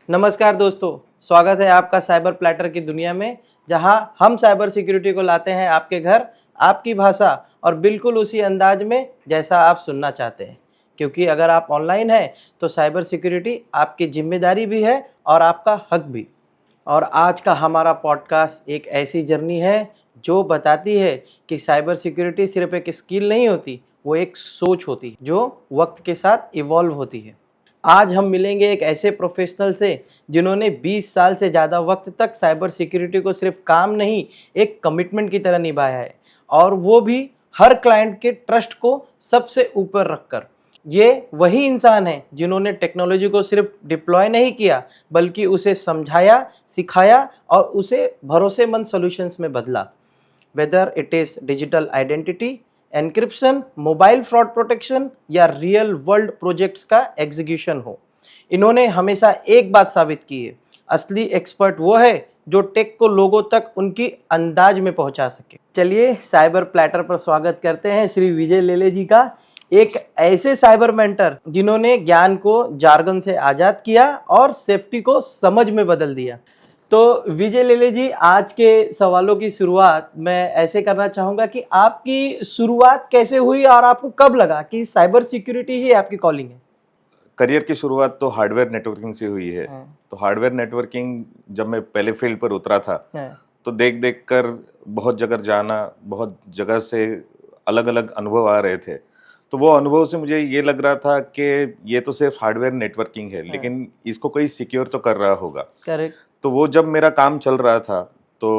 नमस्कार दोस्तों, स्वागत है आपका साइबर प्लैटर की दुनिया में, जहां हम साइबर सिक्योरिटी को लाते हैं आपके घर, आपकी भाषा और बिल्कुल उसी अंदाज में जैसा आप सुनना चाहते हैं। क्योंकि अगर आप ऑनलाइन हैं तो साइबर सिक्योरिटी आपकी जिम्मेदारी भी है और आपका हक भी। और आज का हमारा पॉडकास्ट एक ऐसी जर्नी है जो बताती है कि साइबर सिक्योरिटी सिर्फ एक स्किल नहीं होती, वो एक सोच होती है जो वक्त के साथ इवॉल्व होती है। आज हम मिलेंगे एक ऐसे प्रोफेशनल से जिन्होंने 20 साल से ज़्यादा वक्त तक साइबर सिक्योरिटी को सिर्फ काम नहीं, एक कमिटमेंट की तरह निभाया है, और वो भी हर क्लाइंट के ट्रस्ट को सबसे ऊपर रखकर। ये वही इंसान है जिन्होंने टेक्नोलॉजी को सिर्फ डिप्लॉय नहीं किया, बल्कि उसे समझाया, सिखाया और उसे भरोसेमंद सॉल्यूशंस में बदला। Whether it is digital identity, encryption, mobile fraud protection या रियल वर्ल्ड प्रोजेक्ट्स का एग्जीक्यूशन हो, इन्होंने हमेशा एक बात साबित की है, असली एक्सपर्ट वो है जो टेक को लोगों तक उनकी अंदाज में पहुंचा सके। चलिए साइबर प्लैटर पर स्वागत करते हैं श्री विजय लेले जी का, एक ऐसे साइबर मेंटर जिन्होंने ज्ञान को जार्गन से आज़ाद किया और सेफ्टी को समझ में बदल दिया। तो विजय लेले जी, आज के सवालों की शुरुआत मैं ऐसे करना चाहूँगा कि आपकी शुरुआत कैसे हुई और आपको कब लगा कि साइबर सिक्योरिटी ही आपकी कॉलिंग है? करियर की शुरुआत तो हार्डवेयर नेटवर्किंग से हुई है। हाँ। तो हार्डवेयर नेटवर्किंग जब मैं पहले फील्ड पर उतरा था, हाँ। तो देख देख कर बहुत जगह जाना, बहुत जगह से अलग अलग अनुभव आ रहे थे। तो वो अनुभव से मुझे ये लग रहा था कि ये तो सिर्फ हार्डवेयर नेटवर्किंग है, लेकिन इसको कोई सिक्योर तो कर रहा होगा। करेक्ट। तो वो जब मेरा काम चल रहा था तो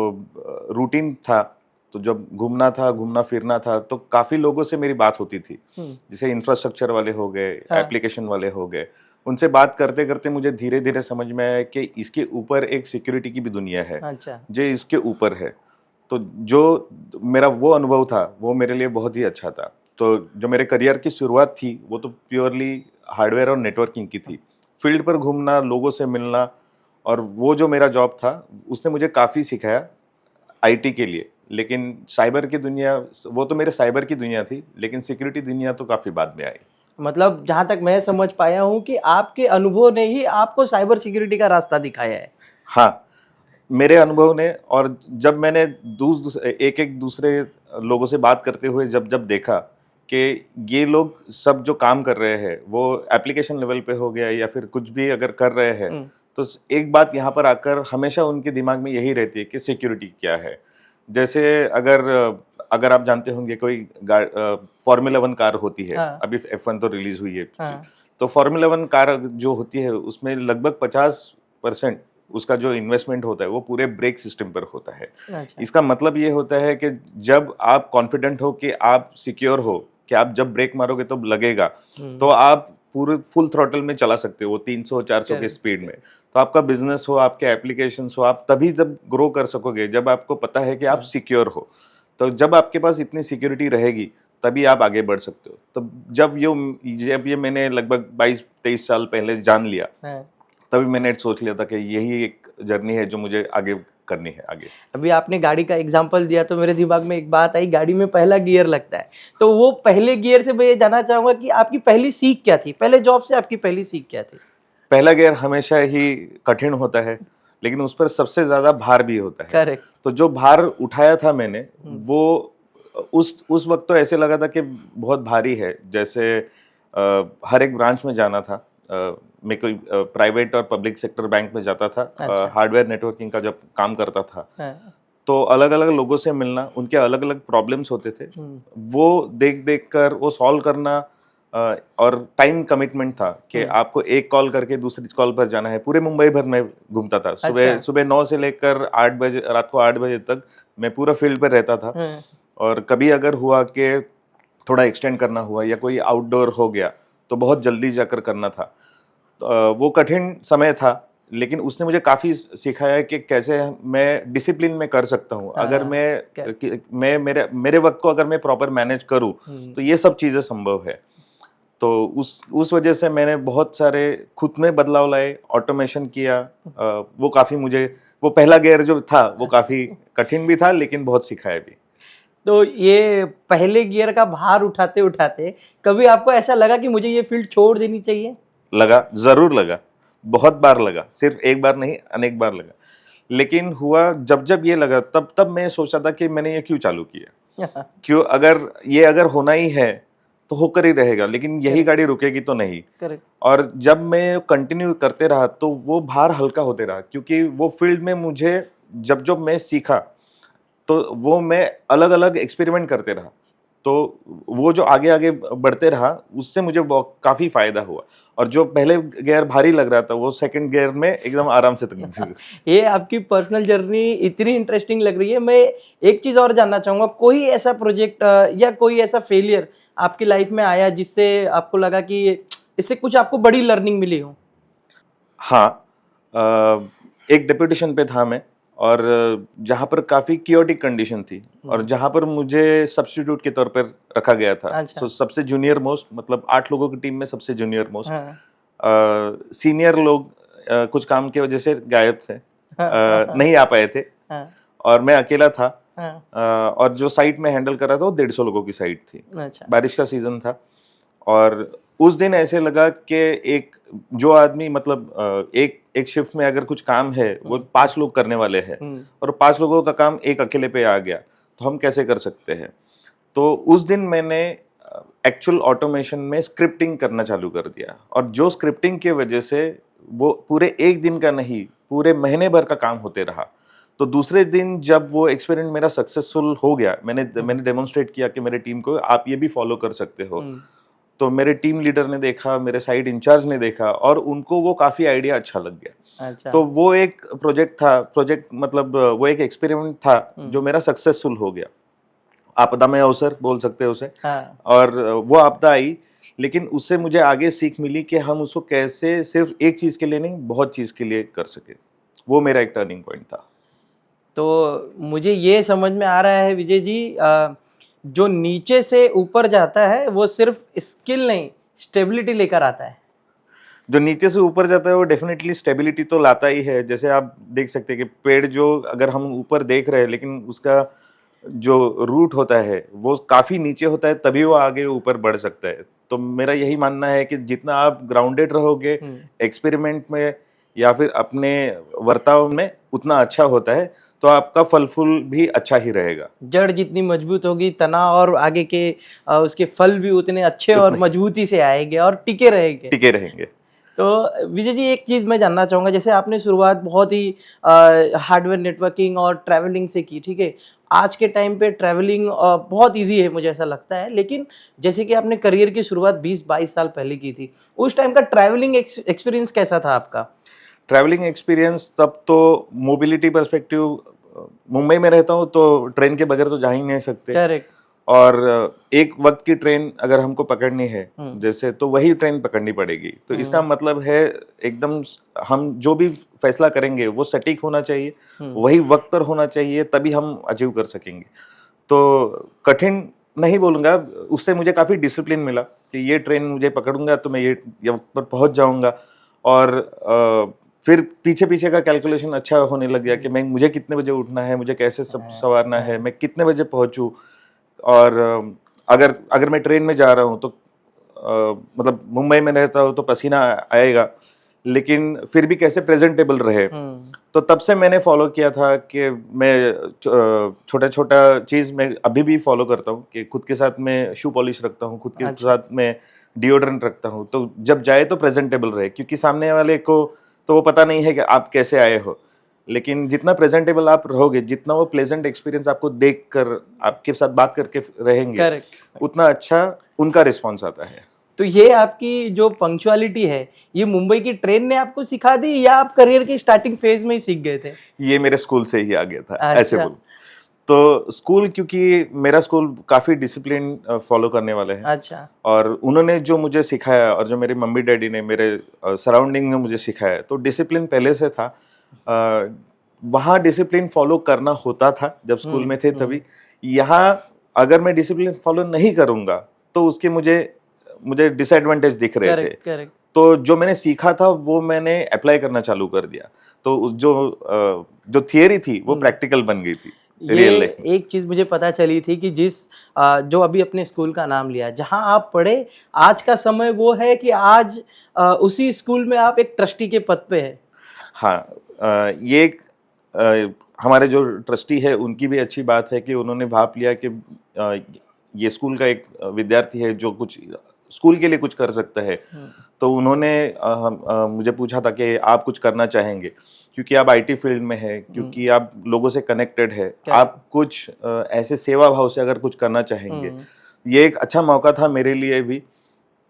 रूटीन था, तो जब घूमना फिरना था तो काफ़ी लोगों से मेरी बात होती थी, जैसे इंफ्रास्ट्रक्चर वाले हो गए, एप्लीकेशन वाले हो गए। उनसे बात करते करते मुझे धीरे धीरे समझ में आया कि इसके ऊपर एक सिक्योरिटी की भी दुनिया है। अच्छा। जो इसके ऊपर है। तो जो मेरा वो अनुभव था वो मेरे लिए बहुत ही अच्छा था। तो जो मेरे करियर की शुरुआत थी वो तो प्योरली हार्डवेयर और नेटवर्किंग की थी। फील्ड पर घूमना, लोगों से मिलना, और वो जो मेरा जॉब था उसने मुझे काफ़ी सिखाया आईटी के लिए। लेकिन साइबर की दुनिया, वो तो मेरे साइबर की दुनिया थी, लेकिन सिक्योरिटी दुनिया तो काफ़ी बाद में आई। मतलब जहाँ तक मैं समझ पाया हूँ कि आपके अनुभव ने ही आपको साइबर सिक्योरिटी का रास्ता दिखाया है। हाँ, मेरे अनुभव ने, और जब मैंने एक एक दूसरे लोगों से बात करते हुए जब जब देखा कि ये लोग सब जो काम कर रहे हैं वो एप्लीकेशन लेवल पे हो गया या फिर कुछ भी अगर कर रहे हैं, तो एक बात यहाँ पर आकर हमेशा उनके दिमाग में यही रहती है कि सिक्योरिटी क्या है। जैसे अगर आप जानते होंगे कोई फॉर्मूला 1 कार होती है। हाँ। अभी F1 तो रिलीज हुई है। हाँ। तो फॉर्मूला 1 कार जो होती है उसमें लगभग 50% उसका जो इन्वेस्टमेंट होता है वो पूरे ब्रेक सिस्टम पर होता है। अच्छा। इसका मतलब ये होता है कि जब आप कॉन्फिडेंट हो कि आप सिक्योर हो कि आप जब ब्रेक मारोगे तो लगेगा, तो आप पूरे फुल थ्रॉटल में चला सकते हो 300-400 के स्पीड में। तो आपका बिजनेस हो, आपके एप्लीकेशंस हो, आप तभी जब ग्रो कर सकोगे जब आपको पता है कि आप सिक्योर हो। तो जब आपके पास इतनी सिक्योरिटी रहेगी तभी आप आगे बढ़ सकते हो। तो जब ये मैंने लगभग 22-23 साल पहले जान लिया, तभी मैंने सोच लिया था कि यही एक जर्नी है जो मुझे आगे करनी है आगे। अभी आपने गाड़ी का एग्जांपल दिया तो मेरे दिमाग में एक बात आई, गाड़ी में पहला गियर लगता है, तो वो पहले गियर से मैं ये जानना चाहूंगा कि आपकी पहली सीख क्या थी, पहले जॉब से आपकी पहली सीख क्या थी? पहला गियर हमेशा ही कठिन होता है, लेकिन उस पर सबसे ज्यादा भार भी होता है। करेक्ट। तो जो भार उठाया था मैंने, वो उस वक्त तो ऐसे लगा था कि बहुत भारी है। जैसे हर एक ब्रांच में जाना था। मैं कोई प्राइवेट और पब्लिक सेक्टर बैंक में जाता था। अच्छा। हार्डवेयर नेटवर्किंग का जब काम करता था, तो अलग अलग लोगों से मिलना, उनके अलग अलग प्रॉब्लम्स होते थे, वो देख देख कर वो सॉल्व करना। और टाइम कमिटमेंट था कि आपको एक कॉल करके दूसरी कॉल पर जाना है। पूरे मुंबई भर में घूमता था। सुबह 9 से लेकर 8 बजे, रात को 8 बजे तक मैं पूरा फील्ड पर रहता था। और कभी अगर हुआ कि थोड़ा एक्सटेंड करना हुआ या कोई आउटडोर हो गया तो बहुत जल्दी जाकर करना था। वो कठिन समय था, लेकिन उसने मुझे काफ़ी सिखाया कि कैसे मैं डिसिप्लिन में कर सकता हूँ। अगर मैं मेरे वक्त को अगर मैं प्रॉपर मैनेज करूँ तो ये सब चीज़ें संभव है। तो उस वजह से मैंने बहुत सारे खुद में बदलाव लाए, ऑटोमेशन किया। वो काफ़ी मुझे, वो पहला गियर जो था वो काफ़ी कठिन भी था, लेकिन बहुत सिखाया भी। तो ये पहले गियर का भार उठाते उठाते कभी आपको ऐसा लगा कि मुझे ये फील्ड छोड़ देनी चाहिए? लगा, जरूर लगा। बहुत बार लगा, सिर्फ एक बार नहीं अनेक बार लगा, लेकिन हुआ जब जब ये लगा तब मैं सोचा था कि मैंने ये क्यों चालू किया, क्यों अगर होना ही है तो होकर ही रहेगा, लेकिन यही गाड़ी रुकेगी तो नहीं। करेक्ट। और जब मैं कंटिन्यू करते रहा तो वो भार हल्का होते रहा, क्योंकि वो फील्ड में मुझे जब जब मैं सीखा तो वो मैं अलग अलग एक्सपेरिमेंट करते रहा, तो वो जो आगे आगे बढ़ते रहा उससे मुझे काफी फायदा हुआ। और जो पहले गियर भारी लग रहा था वो सेकंड गियर में एकदम आराम से तक। ये आपकी पर्सनल जर्नी इतनी इंटरेस्टिंग लग रही है। मैं एक चीज और जानना चाहूंगा, कोई ऐसा प्रोजेक्ट या कोई ऐसा फेलियर आपकी लाइफ में आया जिससे आपको लगा कि इससे कुछ आपको बड़ी लर्निंग मिली हो? हाँ, एक डेपुटेशन पे था मैं, और जहाँ पर काफी क्योटिक कंडीशन थी और जहाँ पर मुझे सब्स्टिट्यूट के तौर पर रखा गया था। अच्छा। तो सबसे जूनियर मोस्ट, मतलब 8 लोगों की टीम में सबसे जूनियर मोस्ट। हाँ। सीनियर लोग कुछ काम की वजह से गायब थे, नहीं आ पाए थे। हाँ। और मैं अकेला था। हाँ। और जो साइट में हैंडल कर रहा था वो 150 लोगों की साइट थी। अच्छा। बारिश का सीजन था और उस दिन ऐसे लगा कि एक जो आदमी, मतलब एक शिफ्ट में अगर कुछ काम है वो 5 लोग करने वाले हैं और 5 लोगों का काम एक अकेले पे आ गया, तो हम कैसे कर सकते हैं। तो उस दिन मैंने एक्चुअल ऑटोमेशन में स्क्रिप्टिंग करना चालू कर दिया, और जो स्क्रिप्टिंग की वजह से वो पूरे एक दिन का नहीं पूरे महीने भर का काम होते रहा। तो दूसरे दिन जब वो एक्सपेरिमेंट मेरा सक्सेसफुल हो गया, मैंने डेमोन्स्ट्रेट किया कि मेरे टीम को आप ये भी फॉलो कर सकते हो। तो मेरे टीम लीडर ने देखा, मेरे साइट इंचार्ज ने देखा, और उनको वो काफी आइडिया अच्छा लग गया। अच्छा। तो वो एक प्रोजेक्ट मतलब वो एक एक्सपेरिमेंट था जो मेरा सक्सेसफुल हो गया। आपदा में अवसर बोल सकते हैं उसे। हाँ। और वो आपदा आई, लेकिन उससे मुझे आगे सीख मिली कि हम उसको कैसे सिर्फ एक चीज के लिए नहीं बहुत चीज के लिए कर सके। वो मेरा एक टर्निंग पॉइंट था। तो मुझे ये समझ में आ रहा है विजय जी, जो नीचे से ऊपर जाता है वो सिर्फ स्किल नहीं स्टेबिलिटी लेकर आता है। जो नीचे से ऊपर जाता है वो डेफिनेटली स्टेबिलिटी तो लाता ही है। जैसे आप देख सकते हैं कि पेड़ जो अगर हम ऊपर देख रहे हैं, लेकिन उसका जो रूट होता है वो काफी नीचे होता है, तभी वो आगे ऊपर बढ़ सकता है। तो मेरा यही मानना है कि जितना आप ग्राउंडेड रहोगे एक्सपेरिमेंट में या फिर अपने वर्ताव में, उतना अच्छा होता है, तो आपका फल फूल भी अच्छा ही रहेगा। जड़ जितनी मजबूत होगी, तना और आगे के उसके फल भी उतने अच्छे और मजबूती से आएंगे और टिके रहेंगे। तो विजय जी एक चीज़ मैं जानना चाहूँगा, जैसे आपने शुरुआत बहुत ही हार्डवेयर नेटवर्किंग और ट्रैवलिंग से की, ठीक है। आज के टाइम पे ट्रैवलिंग बहुत इजी है मुझे ऐसा लगता है, लेकिन जैसे कि आपने करियर की शुरुआत 20-22 साल पहले की थी, उस टाइम का ट्रैवलिंग एक्सपीरियंस कैसा था आपका? ट्रैवलिंग एक्सपीरियंस तब तो मोबिलिटी पर्सपेक्टिव, मुंबई में रहता हूँ तो ट्रेन के बगैर तो जा ही नहीं सकते। करेक्ट। और एक वक्त की ट्रेन अगर हमको पकड़नी है जैसे, तो वही ट्रेन पकड़नी पड़ेगी। तो इसका मतलब है एकदम हम जो भी फैसला करेंगे वो सटीक होना चाहिए, वही वक्त पर होना चाहिए, तभी हम अचीव कर सकेंगे। तो कठिन नहीं बोलूँगा, उससे मुझे काफ़ी डिसिप्लिन मिला कि ये ट्रेन मुझे पकड़ूंगा तो मैं ये वक्त पर पहुँच जाऊँगा। और फिर पीछे पीछे का कैलकुलेशन अच्छा होने लग गया कि मुझे कितने बजे उठना है, मुझे कैसे सब संवारना है, मैं कितने बजे पहुँचूँ। और अगर मैं ट्रेन में जा रहा हूँ तो मतलब मुंबई में रहता हूँ तो पसीना आएगा, लेकिन फिर भी कैसे प्रेजेंटेबल रहे। तो तब से मैंने फॉलो किया था कि मैं छोटा छोटा चीज़ मैं अभी भी फॉलो करता हूँ कि खुद के साथ में शू पॉलिश रखता हूँ, खुद के साथ में डिओड्रेंट रखता हूँ, तो जब जाए तो प्रेजेंटेबल रहे। क्योंकि सामने वाले को तो वो पता नहीं है कि आप कैसे आए हो, लेकिन जितना प्रेजेंटेबल आप रहोगे, जितना वो प्लेजेंट एक्सपीरियंस आपको देखकर आपके साथ बात करके रहेंगे, उतना अच्छा उनका रिस्पॉन्स आता है। तो ये आपकी जो पंक्चुअलिटी है, ये मुंबई की ट्रेन ने आपको सिखा दी या आप करियर की स्टार्टिंग फेज में ही सीख गए थे? ये मेरे स्कूल से ही आ गया था। अच्छा। ऐसे बोल तो स्कूल, क्योंकि मेरा स्कूल काफी डिसिप्लिन फॉलो करने वाले हैं। अच्छा। और उन्होंने जो मुझे सिखाया और जो मेरे मम्मी डैडी ने मेरे सराउंडिंग में मुझे सिखाया, तो डिसिप्लिन पहले से था। वहाँ डिसिप्लिन फॉलो करना होता था जब स्कूल में थे तभी। यहाँ अगर मैं डिसिप्लिन फॉलो नहीं करूँगा तो उसके मुझे डिसएडवांटेज दिख रहे थे। तो जो मैंने सीखा था वो मैंने अप्लाई करना चालू कर दिया। तो जो थियरी थी वो प्रैक्टिकल बन गई थी। रियल लाइफ में। एक चीज मुझे पता चली थी कि जो अभी अपने स्कूल का नाम लिया, जहां आप पढ़े, आज का समय वो है कि आज उसी स्कूल में आप एक ट्रस्टी के पद पे है। हाँ, ये एक हमारे जो ट्रस्टी है उनकी भी अच्छी बात है कि उन्होंने भाप लिया कि ये स्कूल का एक विद्यार्थी है जो कुछ स्कूल के लिए कुछ कर सकता है। तो उन्होंने मुझे पूछा था कि आप कुछ करना चाहेंगे, क्योंकि आप आईटी फील्ड में है, क्योंकि आप लोगों से कनेक्टेड है, आप कुछ ऐसे सेवा भाव से अगर कुछ करना चाहेंगे। ये एक अच्छा मौका था मेरे लिए भी,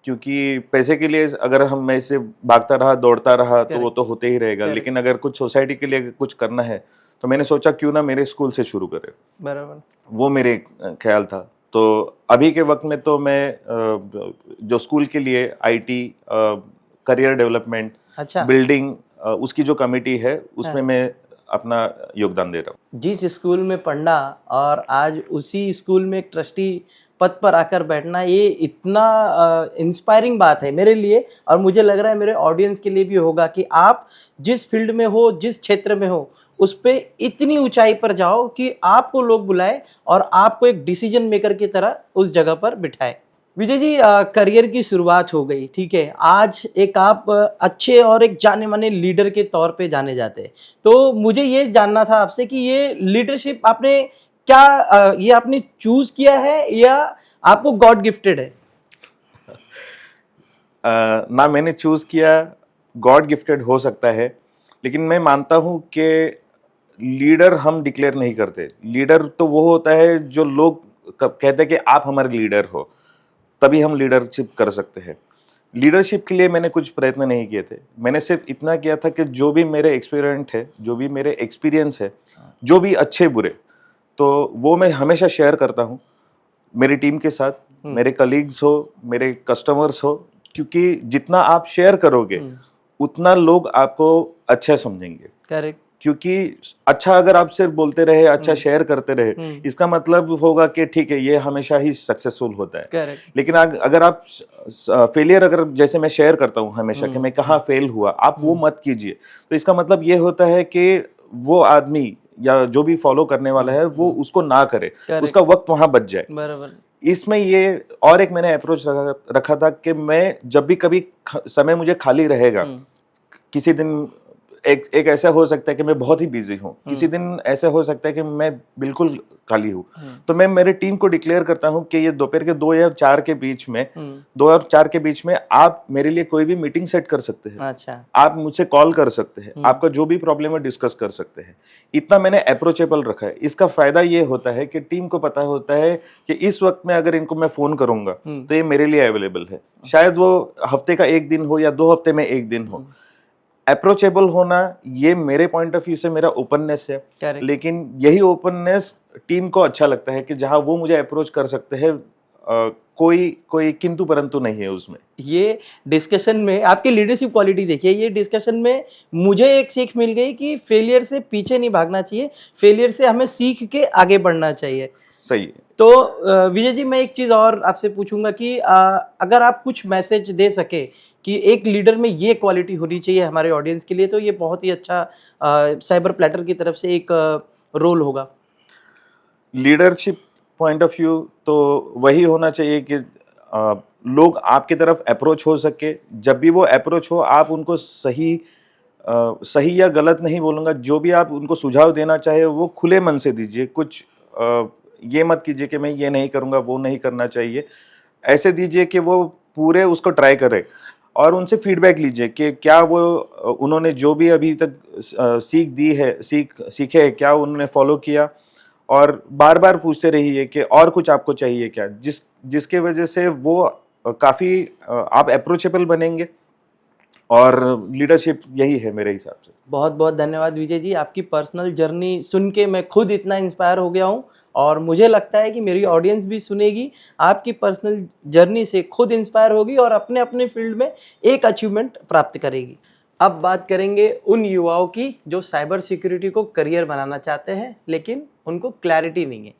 क्योंकि पैसे के लिए अगर हम मैं से भागता रहा दौड़ता रहा तो वो तो होते ही रहेगा, लेकिन अगर कुछ सोसाइटी के लिए कुछ करना है तो मैंने सोचा क्यों ना मेरे स्कूल से शुरू करें। बराबर, वो मेरे ख्याल था। तो अभी के वक्त में तो मैं जो स्कूल के लिए आईटी करियर डेवलपमेंट, अच्छा, बिल्डिंग, उसकी जो कमेटी है उसमें मैं अपना योगदान दे रहा हूँ। जिस स्कूल में पढ़ना और आज उसी स्कूल में एक ट्रस्टी पद पर आकर बैठना, ये इतना इंस्पायरिंग बात है मेरे लिए, और मुझे लग रहा है मेरे ऑडियंस के लिए भी होगा कि आप जिस फील्ड में हो, जिस क्षेत्र में हो, उस पे इतनी ऊंचाई पर जाओ कि आपको लोग बुलाए और आपको एक डिसीजन मेकर की तरह उस जगह पर बिठाए। विजय जी, करियर की शुरुआत हो गई, ठीक है, आज एक आप अच्छे और एक जाने माने लीडर के तौर पे जाने जाते हैं। तो मुझे ये जानना था आपसे कि ये लीडरशिप आपने क्या ये आपने चूज किया है या आपको गॉड गिफ्टेड है? ना मैंने चूज किया, गॉड गिफ्टेड हो सकता है, लेकिन मैं मानता हूं कि लीडर हम डिक्लेयर नहीं करते। लीडर तो वो होता है जो लोग कहते हैं कि आप हमारे लीडर हो, तभी हम लीडरशिप कर सकते हैं। लीडरशिप के लिए मैंने कुछ प्रयत्न नहीं किए थे, मैंने सिर्फ इतना किया था कि जो भी मेरे एक्सपीरियंस है, जो भी मेरे एक्सपीरियंस है, जो भी अच्छे बुरे, तो वो मैं हमेशा शेयर करता हूँ मेरी टीम के साथ, मेरे कलीग्स हो, मेरे कस्टमर्स हो, क्योंकि जितना आप शेयर करोगे उतना लोग आपको अच्छा समझेंगे। करेक्ट। क्योंकि अच्छा अगर आप सिर्फ बोलते रहे, अच्छा शेयर करते रहे, इसका मतलब होगा कि ठीक है ये हमेशा ही सक्सेसफुल होता है। करेक्ट। लेकिन अगर आप फेलियर, अगर जैसे मैं शेयर करता हूँ हमेशा कि मैं कहाँ फेल हुआ, आप वो मत कीजिए। तो इसका मतलब ये होता है कि वो आदमी या जो भी फॉलो करने वाला है वो उसको ना करे, उसका वक्त वहां बच जाए। बराबर। इसमें ये और एक मैंने अप्रोच रखा था कि मैं जब भी कभी समय मुझे खाली रहेगा, किसी दिन एक ऐसा हो सकता है कि मैं बहुत ही बिजी हूँ, किसी दिन ऐसा हो सकता है कि मैं बिल्कुल खाली हूँ, तो मैं मेरे टीम को डिक्लेयर करता हूँ कि ये दोपहर के 2 या 4 के बीच में 2 और 4 के बीच में आप मेरे लिए कोई भी मीटिंग सेट कर सकते हैं। अच्छा। आप मुझसे कॉल कर सकते हैं, आपका जो भी प्रॉब्लम है डिस्कस कर सकते हैं। इतना मैंने अप्रोचेबल रखा है। इसका फायदा ये होता है कि टीम को पता होता है कि इस वक्त में अगर इनको मैं फोन करूंगा तो ये मेरे लिए अवेलेबल है, शायद वो हफ्ते का 1 दिन हो या 2 हफ्ते में 1 दिन हो। अप्रोचेबल होना, ये मेरे पॉइंट ऑफ व्यू से मेरा ओपननेस है, लेकिन यही ओपननेस टीम को अच्छा लगता है कि जहां वो मुझे अप्रोच कर सकते हैं, कोई किंतु परंतु नहीं है उसमें। ये डिस्कशन में आपकी लीडरशिप क्वालिटी देखिए, ये डिस्कशन में मुझे एक सीख मिल गई कि फेलियर से पीछे नहीं भागना चाहिए, फेलियर से हमें सीख के आगे बढ़ना चाहिए। सही है। तो विजय जी, मैं एक चीज और आपसे पूछूंगा कि अगर आप कुछ मैसेज दे सके कि एक लीडर में ये क्वालिटी होनी चाहिए हमारे ऑडियंस के लिए, तो ये बहुत ही अच्छा साइबर प्लैटर की तरफ से एक रोल होगा। लीडरशिप पॉइंट ऑफ व्यू तो वही होना चाहिए कि लोग आपकी तरफ अप्रोच हो सके, जब भी वो अप्रोच हो आप उनको सही या गलत नहीं बोलूँगा, जो भी आप उनको सुझाव देना चाहे वो खुले मन से दीजिए। कुछ ये मत कीजिए कि मैं ये नहीं करूँगा, वो नहीं करना चाहिए। ऐसे दीजिए कि वो पूरे उसको ट्राई करे और उनसे फीडबैक लीजिए कि क्या वो उन्होंने जो भी अभी तक सीख दी है, सीखे है, क्या उन्होंने फॉलो किया, और बार बार पूछते रहिए कि और कुछ आपको चाहिए क्या, जिसके वजह से वो काफ़ी आप अप्रोचेबल बनेंगे। और लीडरशिप यही है मेरे हिसाब से। बहुत बहुत धन्यवाद विजय जी, आपकी पर्सनल जर्नी सुन के मैं खुद इतना इंस्पायर हो गया हूँ और मुझे लगता है कि मेरी ऑडियंस भी सुनेगी, आपकी पर्सनल जर्नी से खुद इंस्पायर होगी और अपने अपने फील्ड में एक अचीवमेंट प्राप्त करेगी। अब बात करेंगे उन युवाओं की जो साइबर सिक्योरिटी को करियर बनाना चाहते हैं लेकिन उनको क्लैरिटी नहीं है।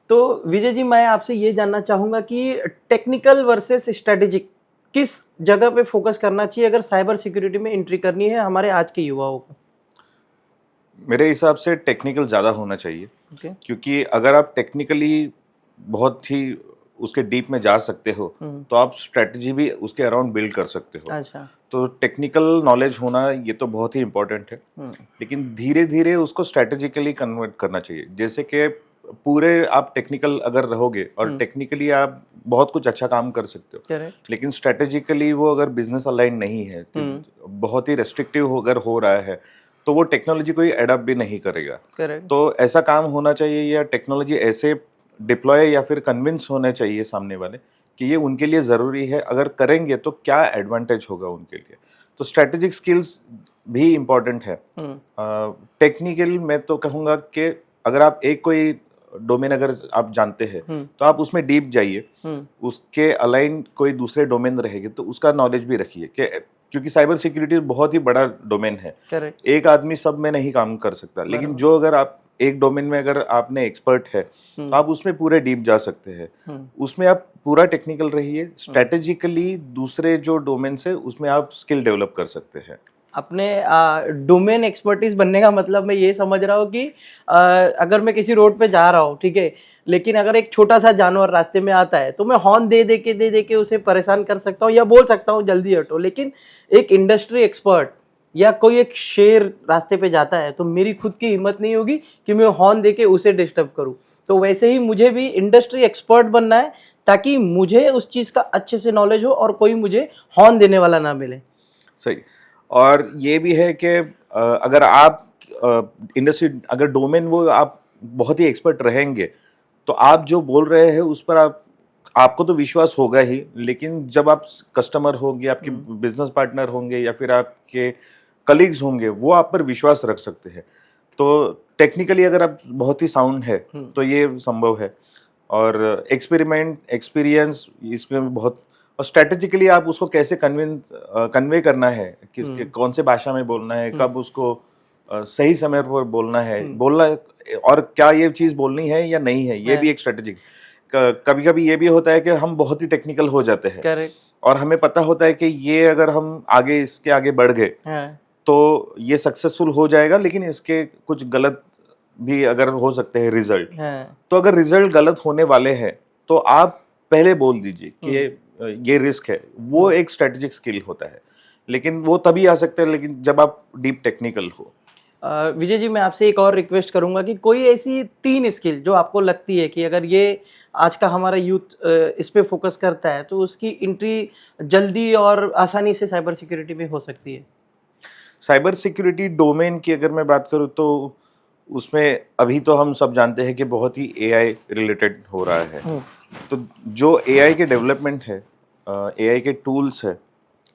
तो विजय जी, मैं आपसे ये जानना चाहूँगा कि टेक्निकल वर्सेस स्ट्रेटेजिक किस जगह पे फोकस करना चाहिए अगर साइबर सिक्योरिटी में एंट्री करनी है हमारे आज के युवाओं को? मेरे हिसाब से टेक्निकल ज़्यादा होना चाहिए, क्योंकि अगर आप टेक्निकली बहुत ही उसके डीप में जा सकते हो तो आप स्ट्रेटजी भी उसके अराउंड बिल्ड कर सकते हो। अच्छा। तो टेक्निकल नॉलेज होना ये तो बहुत ही इम्पोर्टेंट है, लेकिन धीरे धीरे उसको स्ट्रेटेजिकली कन्वर्ट करना चाहिए। जैसे कि पूरे आप टेक्निकल अगर रहोगे और टेक्निकली आप बहुत कुछ अच्छा काम कर सकते हो, लेकिन स्ट्रेटेजिकली वो अगर बिजनेस अलाइन नहीं है, बहुत ही रेस्ट्रिक्टिव अगर हो रहा है, तो वो टेक्नोलॉजी को एडॉप्ट भी नहीं करेगा। तो ऐसा काम होना चाहिए, या टेक्नोलॉजी ऐसे डिप्लॉय या फिर कन्विंस होने चाहिए सामने वाले कि ये उनके लिए ज़रूरी है, अगर करेंगे तो क्या एडवांटेज होगा उनके लिए। तो स्ट्रेटेजिक स्किल्स भी इम्पोर्टेंट है। टेक्निकल मैं तो कहूँगा कि अगर आप एक कोई डोमेन अगर आप जानते हैं तो आप उसमें डीप जाइए, उसके अलाइन कोई दूसरे डोमेन रहेंगे तो उसका नॉलेज भी रखिए, क्योंकि साइबर सिक्योरिटी बहुत ही बड़ा डोमेन है। एक आदमी सब में नहीं काम कर सकता, लेकिन जो अगर आप एक डोमेन में अगर आपने एक्सपर्ट है तो आप उसमें पूरे डीप जा सकते हैं। उसमें आप पूरा टेक्निकल रहिए, स्ट्रेटेजिकली दूसरे जो डोमेन है उसमें आप स्किल डेवलप कर सकते हैं। अपने डोमेन एक्सपर्टीज बनने का मतलब मैं ये समझ रहा हूँ कि अगर मैं किसी रोड पे जा रहा हूँ, ठीक है, लेकिन अगर एक छोटा सा जानवर रास्ते में आता है तो मैं हॉर्न दे दे के उसे परेशान कर सकता हूँ या बोल सकता हूँ जल्दी हटो। लेकिन एक इंडस्ट्री एक्सपर्ट या कोई एक शेर रास्ते पे जाता है तो मेरी खुद की हिम्मत नहीं होगी कि मैं हॉर्न दे के उसे डिस्टर्ब करूँ। तो वैसे ही मुझे भी इंडस्ट्री एक्सपर्ट बनना है ताकि मुझे उस चीज़ का अच्छे से नॉलेज हो और कोई मुझे हॉर्न देने वाला ना मिले। सही। और ये भी है कि अगर आप इंडस्ट्री अगर डोमेन वो आप बहुत ही एक्सपर्ट रहेंगे तो आप जो बोल रहे हैं उस पर आपको तो विश्वास होगा ही, लेकिन जब आप कस्टमर होंगे, आपके बिजनेस पार्टनर होंगे या फिर आपके कलीग्स होंगे, वो आप पर विश्वास रख सकते हैं। तो टेक्निकली अगर आप बहुत ही साउंड है तो ये संभव है। और एक्सपीरियंस इसमें बहुत, और स्ट्रेटेजिकली आप उसको कैसे कन्वे करना है, किसके कौन से भाषा में बोलना है, कब उसको सही समय पर बोलना है, और क्या ये चीज़ बोलनी है या नहीं है, ये भी एक स्ट्रेटेजी। कभी कभी ये भी होता है कि हम बहुत ही टेक्निकल हो जाते हैं और हमें पता होता है कि ये अगर हम इसके आगे बढ़ गए तो ये सक्सेसफुल हो जाएगा, लेकिन इसके कुछ गलत भी अगर हो सकते हैं रिजल्ट। तो अगर रिजल्ट गलत होने वाले हैं तो आप पहले बोल दीजिए कि ये रिस्क है। वो एक स्ट्रेटेजिक स्किल होता है, लेकिन वो तभी आ सकता है लेकिन जब आप डीप टेक्निकल हो। विजय जी, मैं आपसे एक और रिक्वेस्ट करूंगा कि कोई ऐसी 3 स्किल जो आपको लगती है कि अगर ये आज का हमारा यूथ इस पे फोकस करता है तो उसकी एंट्री जल्दी और आसानी से साइबर सिक्योरिटी में हो सकती है। साइबर सिक्योरिटी डोमेन की अगर मैं बात करूं तो उसमें अभी तो हम सब जानते हैं कि बहुत ही एआई रिलेटेड हो रहा है। तो जो एआई के डेवलपमेंट है, एआई के टूल्स है,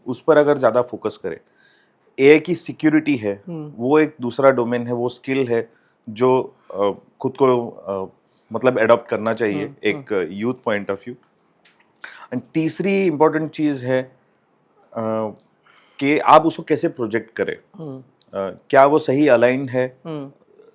उस पर अगर ज़्यादा फोकस करें। एआई की सिक्योरिटी है, वो एक दूसरा डोमेन है, वो स्किल है जो खुद को मतलब एडॉप्ट करना चाहिए एक youth point of view. And तीसरी इम्पोर्टेंट चीज़ है कि आप उसको कैसे प्रोजेक्ट करें, क्या वो सही अलाइन है।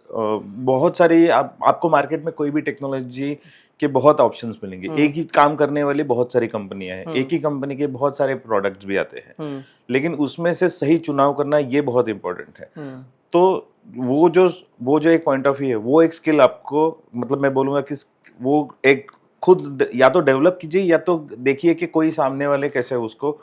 बहुत सारी आपको मार्केट में कोई भी टेक्नोलॉजी के बहुत ऑप्शंस मिलेंगे। एक ही काम करने वाली बहुत सारी कंपनियां हैं, एक ही कंपनी के बहुत सारे प्रोडक्ट्स भी आते हैं, लेकिन उसमें से सही चुनाव करना ये बहुत इंपॉर्टेंट है। तो वो जो एक पॉइंट ऑफ व्यू है, वो एक स्किल आपको, मतलब मैं बोलूँगा कि वो एक खुद या तो डेवलप कीजिए या तो देखिए कि कोई सामने वाले कैसे उसको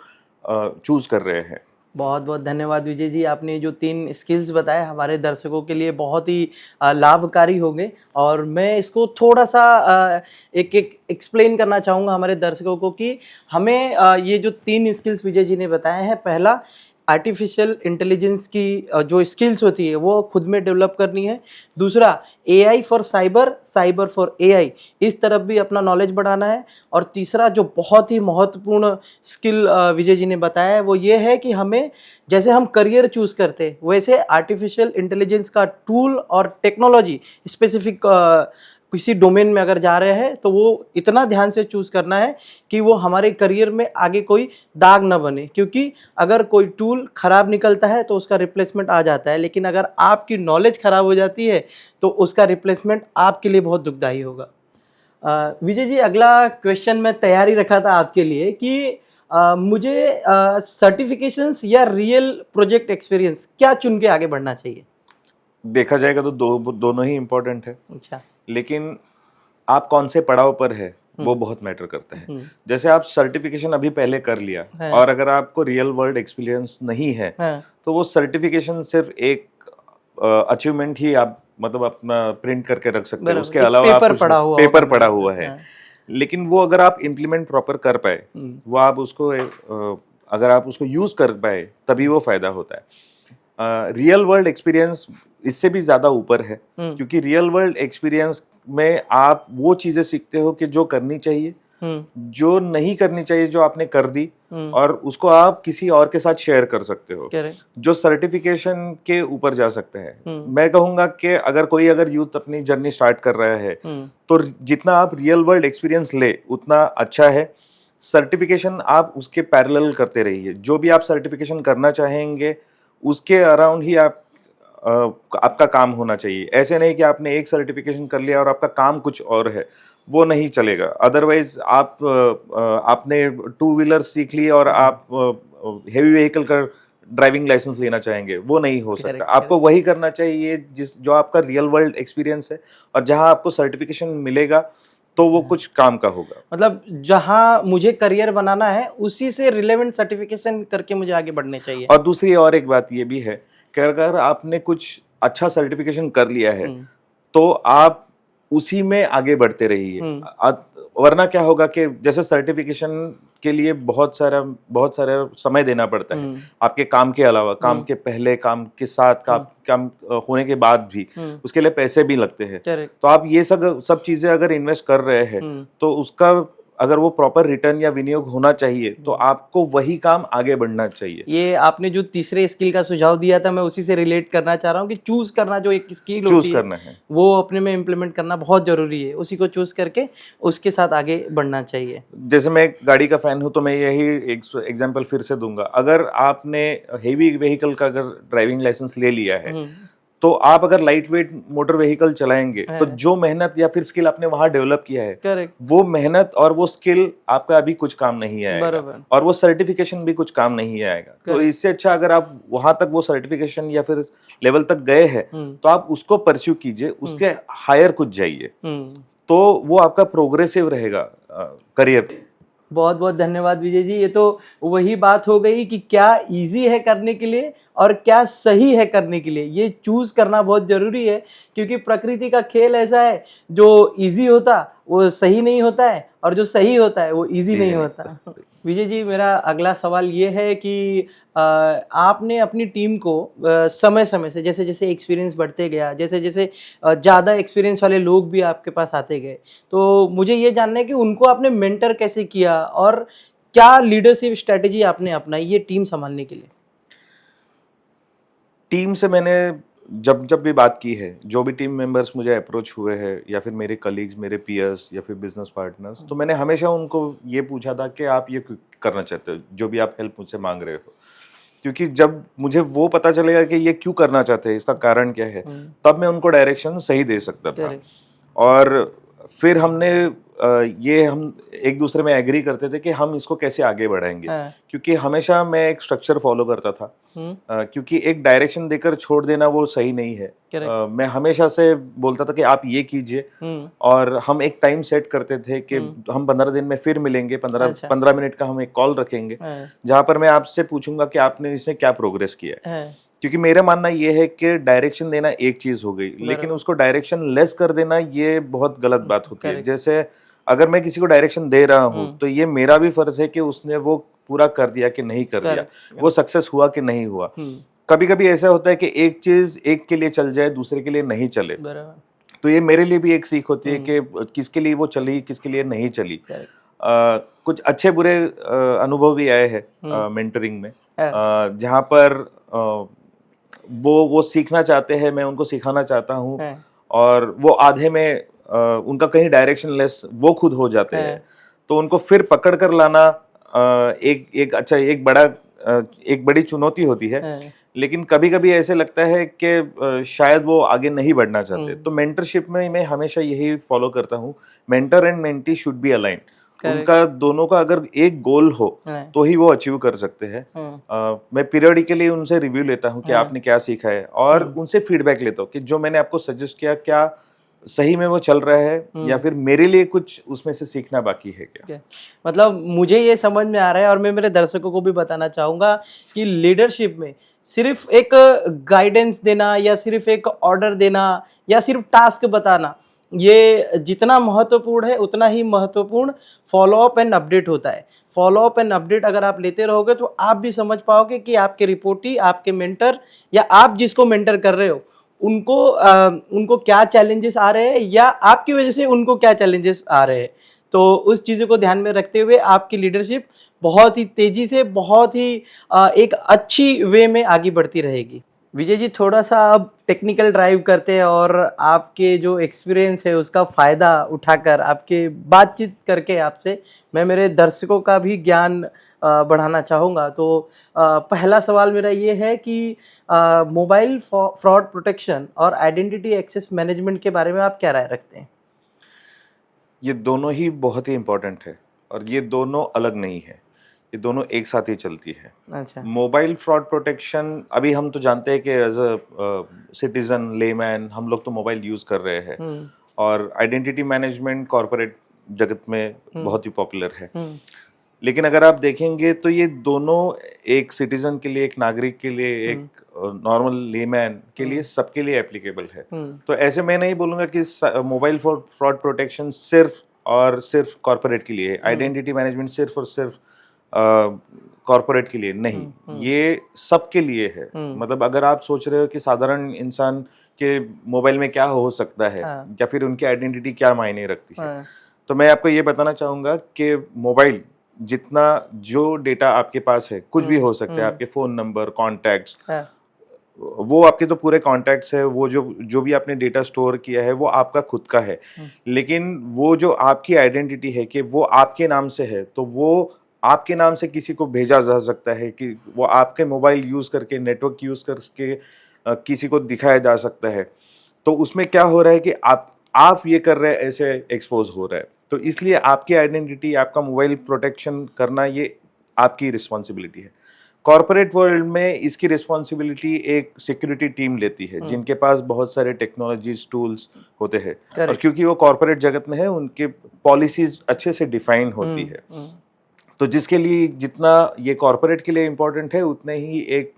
चूज कर रहे हैं। बहुत बहुत धन्यवाद विजय जी, आपने जो 3 स्किल्स बताए हमारे दर्शकों के लिए बहुत ही लाभकारी होंगे। और मैं इसको थोड़ा सा एक एक्सप्लेन करना चाहूँगा हमारे दर्शकों को कि हमें ये जो 3 स्किल्स विजय जी ने बताए हैं, पहला आर्टिफिशियल इंटेलिजेंस की जो स्किल्स होती है वो खुद में डेवलप करनी है। दूसरा AI for cyber, cyber for AI, इस तरफ भी अपना नॉलेज बढ़ाना है। और तीसरा जो बहुत ही महत्वपूर्ण स्किल विजय जी ने बताया है वो ये है कि हमें जैसे हम करियर चूज करते हैं वैसे आर्टिफिशियल इंटेलिजेंस का टूल और टेक्नोलॉजी स्पेसिफिक किसी डोमेन में अगर जा रहे हैं तो वो इतना ध्यान से चूज करना है कि वो हमारे करियर में आगे कोई दाग ना बने। क्योंकि अगर कोई टूल खराब निकलता है तो उसका रिप्लेसमेंट आ जाता है, लेकिन अगर आपकी नॉलेज खराब हो जाती है तो उसका रिप्लेसमेंट आपके लिए बहुत दुखदाई होगा। विजय जी, अगला क्वेश्चन मैं तैयारी रखा था आपके लिए कि मुझे सर्टिफिकेशंस या रियल प्रोजेक्ट एक्सपीरियंस क्या चुन के आगे बढ़ना चाहिए? देखा जाएगा तो दोनों ही इम्पोर्टेंट है, अच्छा। लेकिन आप कौन से पड़ाव पर है वो बहुत मैटर करता है। जैसे आप सर्टिफिकेशन अभी पहले कर लिया और अगर आपको रियल वर्ल्ड एक्सपीरियंस नहीं है तो वो सर्टिफिकेशन सिर्फ एक अचीवमेंट ही आप मतलब अपना प्रिंट करके रख सकते हैं, उसके अलावा आप पेपर पड़ा हुआ है। लेकिन वो अगर आप इम्प्लीमेंट प्रॉपर कर पाए, वो आप उसको अगर आप उसको यूज कर पाए तभी वो फायदा होता है। रियल वर्ल्ड एक्सपीरियंस इससे भी ज्यादा ऊपर है, क्योंकि रियल वर्ल्ड एक्सपीरियंस में आप वो चीजें सीखते हो कि जो करनी चाहिए, जो नहीं करनी चाहिए जो आपने कर दी, और उसको आप किसी और के साथ शेयर कर सकते हो, जो सर्टिफिकेशन के ऊपर जा सकते हैं। मैं कहूंगा कि अगर यूथ अपनी जर्नी स्टार्ट कर रहा है तो जितना आप रियल वर्ल्ड एक्सपीरियंस ले उतना अच्छा है। सर्टिफिकेशन आप उसके पैरेलल करते रहिए, जो भी आप सर्टिफिकेशन करना चाहेंगे उसके अराउंड ही आपका काम होना चाहिए। ऐसे नहीं कि आपने एक सर्टिफिकेशन कर लिया और आपका काम कुछ और है, वो नहीं चलेगा। अदरवाइज आपने 2 व्हीलर सीख ली और आप हेवी व्हीकल का ड्राइविंग लाइसेंस लेना चाहेंगे, वो नहीं हो सकता। आपको वही करना चाहिए जो आपका रियल वर्ल्ड एक्सपीरियंस है, और जहां आपको सर्टिफिकेशन मिलेगा तो वो कुछ काम का होगा। मतलब जहां मुझे करियर बनाना है उसी से रिलेवेंट सर्टिफिकेशन करके मुझे आगे बढ़ने चाहिए। और दूसरी और एक बात ये भी है कि अगर आपने कुछ अच्छा सर्टिफिकेशन कर लिया है तो आप उसी में आगे बढ़ते रहिए। वरना क्या होगा कि जैसे सर्टिफिकेशन के लिए बहुत सारा समय देना पड़ता है, आपके काम के अलावा, काम के पहले, काम के साथ, काम होने के बाद भी उसके लिए पैसे भी लगते हैं। तो आप ये सब चीजें अगर इन्वेस्ट कर रहे हैं तो उसका अगर वो प्रॉपर रिटर्न या विनियोग होना चाहिए तो आपको वही काम आगे बढ़ना चाहिए। ये आपने जो तीसरे स्किल का सुझाव दिया था, मैं उसी से रिलेट करना चाह रहा हूँ कि चूज करना, जो एक स्किल चूज करना है वो अपने में इम्प्लीमेंट करना बहुत जरूरी है, उसी को चूज करके उसके साथ आगे बढ़ना चाहिए। जैसे मैं गाड़ी का फैन हूँ तो मैं यही एक एग्जांपल फिर से दूंगा। अगर आपने हेवी व्हीकल का अगर ड्राइविंग लाइसेंस ले लिया है तो आप अगर लाइट वेट मोटर व्हीकल चलाएंगे तो जो मेहनत या फिर स्किल आपने वहां डेवलप किया है, वो मेहनत और वो स्किल आपका अभी कुछ काम नहीं आएगा, और वो सर्टिफिकेशन भी कुछ काम नहीं आएगा। तो इससे अच्छा अगर आप वहां तक वो सर्टिफिकेशन या फिर लेवल तक गए हैं तो आप उसको परस्यू कीजिए, उसके हायर कुछ जाइए, तो वो आपका प्रोग्रेसिव रहेगा करियर। बहुत बहुत धन्यवाद विजय जी। ये तो वही बात हो गई कि क्या इजी है करने के लिए और क्या सही है करने के लिए, ये चूज करना बहुत जरूरी है, क्योंकि प्रकृति का खेल ऐसा है, जो इजी होता वो सही नहीं होता है और जो सही होता है वो इजी नहीं होता। विजय जी, मेरा अगला सवाल ये है कि आपने अपनी टीम को समय समय से, जैसे जैसे एक्सपीरियंस बढ़ते गया, जैसे जैसे ज़्यादा एक्सपीरियंस वाले लोग भी आपके पास आते गए, तो मुझे ये जानना है कि उनको आपने मेंटर कैसे किया और क्या लीडरशिप स्ट्रेटेजी आपने अपनाई ये टीम संभालने के लिए? टीम से मैंने जब भी बात की है, जो भी टीम मेंबर्स मुझे अप्रोच हुए हैं या फिर मेरे कलीग्स, मेरे पीयर्स या फिर बिजनेस पार्टनर्स, तो मैंने हमेशा उनको ये पूछा था कि आप ये क्यों करना चाहते हो, जो भी आप हेल्प मुझसे मांग रहे हो। क्योंकि जब मुझे वो पता चलेगा कि ये क्यों करना चाहते हैं, इसका कारण क्या है, तब मैं उनको डायरेक्शन सही दे सकता था। और फिर हम एक दूसरे में एग्री करते थे कि हम इसको कैसे आगे बढ़ाएंगे। क्योंकि हमेशा मैं एक स्ट्रक्चर फॉलो करता था, क्योंकि एक डायरेक्शन देकर छोड़ देना वो सही नहीं है। मैं हमेशा से बोलता था कि आप ये कीजिए, और हम एक टाइम सेट करते थे कि हम 15 दिन में फिर मिलेंगे, 15 मिनट का हम एक कॉल रखेंगे जहां पर मैं आपसे पूछूंगा कि आपने इसमें क्या प्रोग्रेस किया है। क्योंकि मेरा मानना ये है कि डायरेक्शन देना एक चीज हो गई, लेकिन उसको डायरेक्शन लेस कर देना ये बहुत गलत बात होती है। जैसे अगर मैं किसी को डायरेक्शन दे रहा हूँ तो ये मेरा भी फर्ज है कि उसने वो पूरा कर दिया कि नहीं कर दिया, वो सक्सेस हुआ कि नहीं हुआ। कभी कभी ऐसा होता है कि एक चीज एक के लिए चल जाए, दूसरे के लिए नहीं चले, तो ये मेरे लिए भी एक सीख होती है कि किसके लिए वो चली, किसके लिए नहीं चली। कुछ अच्छे बुरे अनुभव भी आए हैं मेंटरिंग में, जहाँ पर वो सीखना चाहते हैं, मैं उनको सिखाना चाहता हूँ, और वो आधे में उनका कहीं डायरेक्शन लेस वो खुद हो जाते हैं, तो उनको फिर पकड़ कर लाना एक बड़ी चुनौती होती है। लेकिन कभी कभी ऐसे लगता है कि शायद वो आगे नहीं बढ़ना चाहते। तो मेंटरशिप में मैं हमेशा यही फॉलो करता हूँ, mentor and mentee should be aligned. उनका दोनों का अगर एक गोल हो तो ही वो अचीव कर सकते हैं। मैं पीरियडिकली उनसे रिव्यू लेता हूँ कि आपने क्या सीखा है, और उनसे फीडबैक लेता हूँ कि जो मैंने आपको सजेस्ट किया क्या सही में वो चल रहा है या फिर मेरे लिए कुछ उसमें से सीखना बाकी है क्या। मतलब मुझे ये समझ में आ रहा है, और मैं मेरे दर्शकों को भी बताना चाहूँगा कि लीडरशिप में सिर्फ एक गाइडेंस देना या सिर्फ एक ऑर्डर देना या सिर्फ टास्क बताना, ये जितना महत्वपूर्ण है उतना ही महत्वपूर्ण फॉलोअप एंड अपडेट होता है। फॉलोअप एंड अपडेट अगर आप लेते रहोगे तो आप भी समझ पाओगे कि आपके रिपोर्टी, आपके मेंटर या आप जिसको मेंटर कर रहे हो उनको क्या चैलेंजेस आ रहे हैं या आपकी वजह से उनको क्या चैलेंजेस आ रहे हैं। तो उस चीज़ों को ध्यान में रखते हुए आपकी लीडरशिप बहुत ही तेज़ी से, बहुत ही एक अच्छी वे में आगे बढ़ती रहेगी। विजय जी, थोड़ा सा अब टेक्निकल ड्राइव करते हैं और आपके जो एक्सपीरियंस है उसका फ़ायदा उठाकर आपके बातचीत करके आपसे मैं मेरे दर्शकों का भी ज्ञान बढ़ाना चाहूँगा। तो पहला सवाल मेरा ये है कि मोबाइल फ्रॉड प्रोटेक्शन और आइडेंटिटी एक्सेस मैनेजमेंट के बारे में आप क्या राय रखते हैं? ये दोनों ही बहुत ही इम्पोर्टेंट है और ये दोनों अलग नहीं है, ये दोनों एक साथ ही चलती है। अच्छा। मोबाइल फ्रॉड प्रोटेक्शन अभी हम तो जानते हैं कि एज अ सिटीजन लेमैन हम लोग तो मोबाइल यूज कर रहे हैं, और आइडेंटिटी मैनेजमेंट कॉर्पोरेट जगत में बहुत ही पॉपुलर है। लेकिन अगर आप देखेंगे तो ये दोनों एक सिटीजन के लिए, एक नागरिक के लिए, एक नॉर्मल लेमैन के लिए, सबके लिए एप्लीकेबल है। तो ऐसे मैं नहीं बोलूंगा कि मोबाइल फ्रॉड प्रोटेक्शन सिर्फ और सिर्फ कॉर्पोरेट के लिए, आइडेंटिटी मैनेजमेंट सिर्फ और सिर्फ कॉर्पोरेट के लिए नहीं, ये सबके लिए है। मतलब अगर आप सोच रहे हो कि साधारण इंसान के मोबाइल में क्या हो सकता है या फिर उनकी आइडेंटिटी क्या मायने रखती है, तो मैं आपको ये बताना चाहूंगा कि मोबाइल जितना जो डेटा आपके पास है, कुछ भी हो सकता है, आपके फोन नंबर, कॉन्टैक्ट्स, वो आपके तो पूरे कॉन्टैक्ट्स है, वो जो भी आपने डेटा स्टोर किया है वो आपका खुद का है। लेकिन वो जो आपकी आइडेंटिटी है कि वो आपके नाम से है, तो वो आपके नाम से किसी को भेजा जा सकता है, कि वो आपके मोबाइल यूज करके, नेटवर्क यूज करके किसी को दिखाया जा सकता है। तो उसमें क्या हो रहा है कि आप ये कर रहे हैं, ऐसे एक्सपोज हो रहा है। तो इसलिए आपकी आइडेंटिटी, आपका मोबाइल प्रोटेक्शन करना ये आपकी रिस्पॉन्सिबिलिटी है। कॉर्पोरेट वर्ल्ड में इसकी रिस्पॉन्सिबिलिटी एक सिक्योरिटी टीम लेती है, जिनके पास बहुत सारे टेक्नोलॉजीज, टूल्स होते हैं, और क्योंकि वो कॉर्पोरेट जगत में है, उनके पॉलिसीज अच्छे से डिफाइन होती है। तो जिसके लिए जितना ये कॉर्पोरेट के लिए इम्पोर्टेंट है, उतने ही एक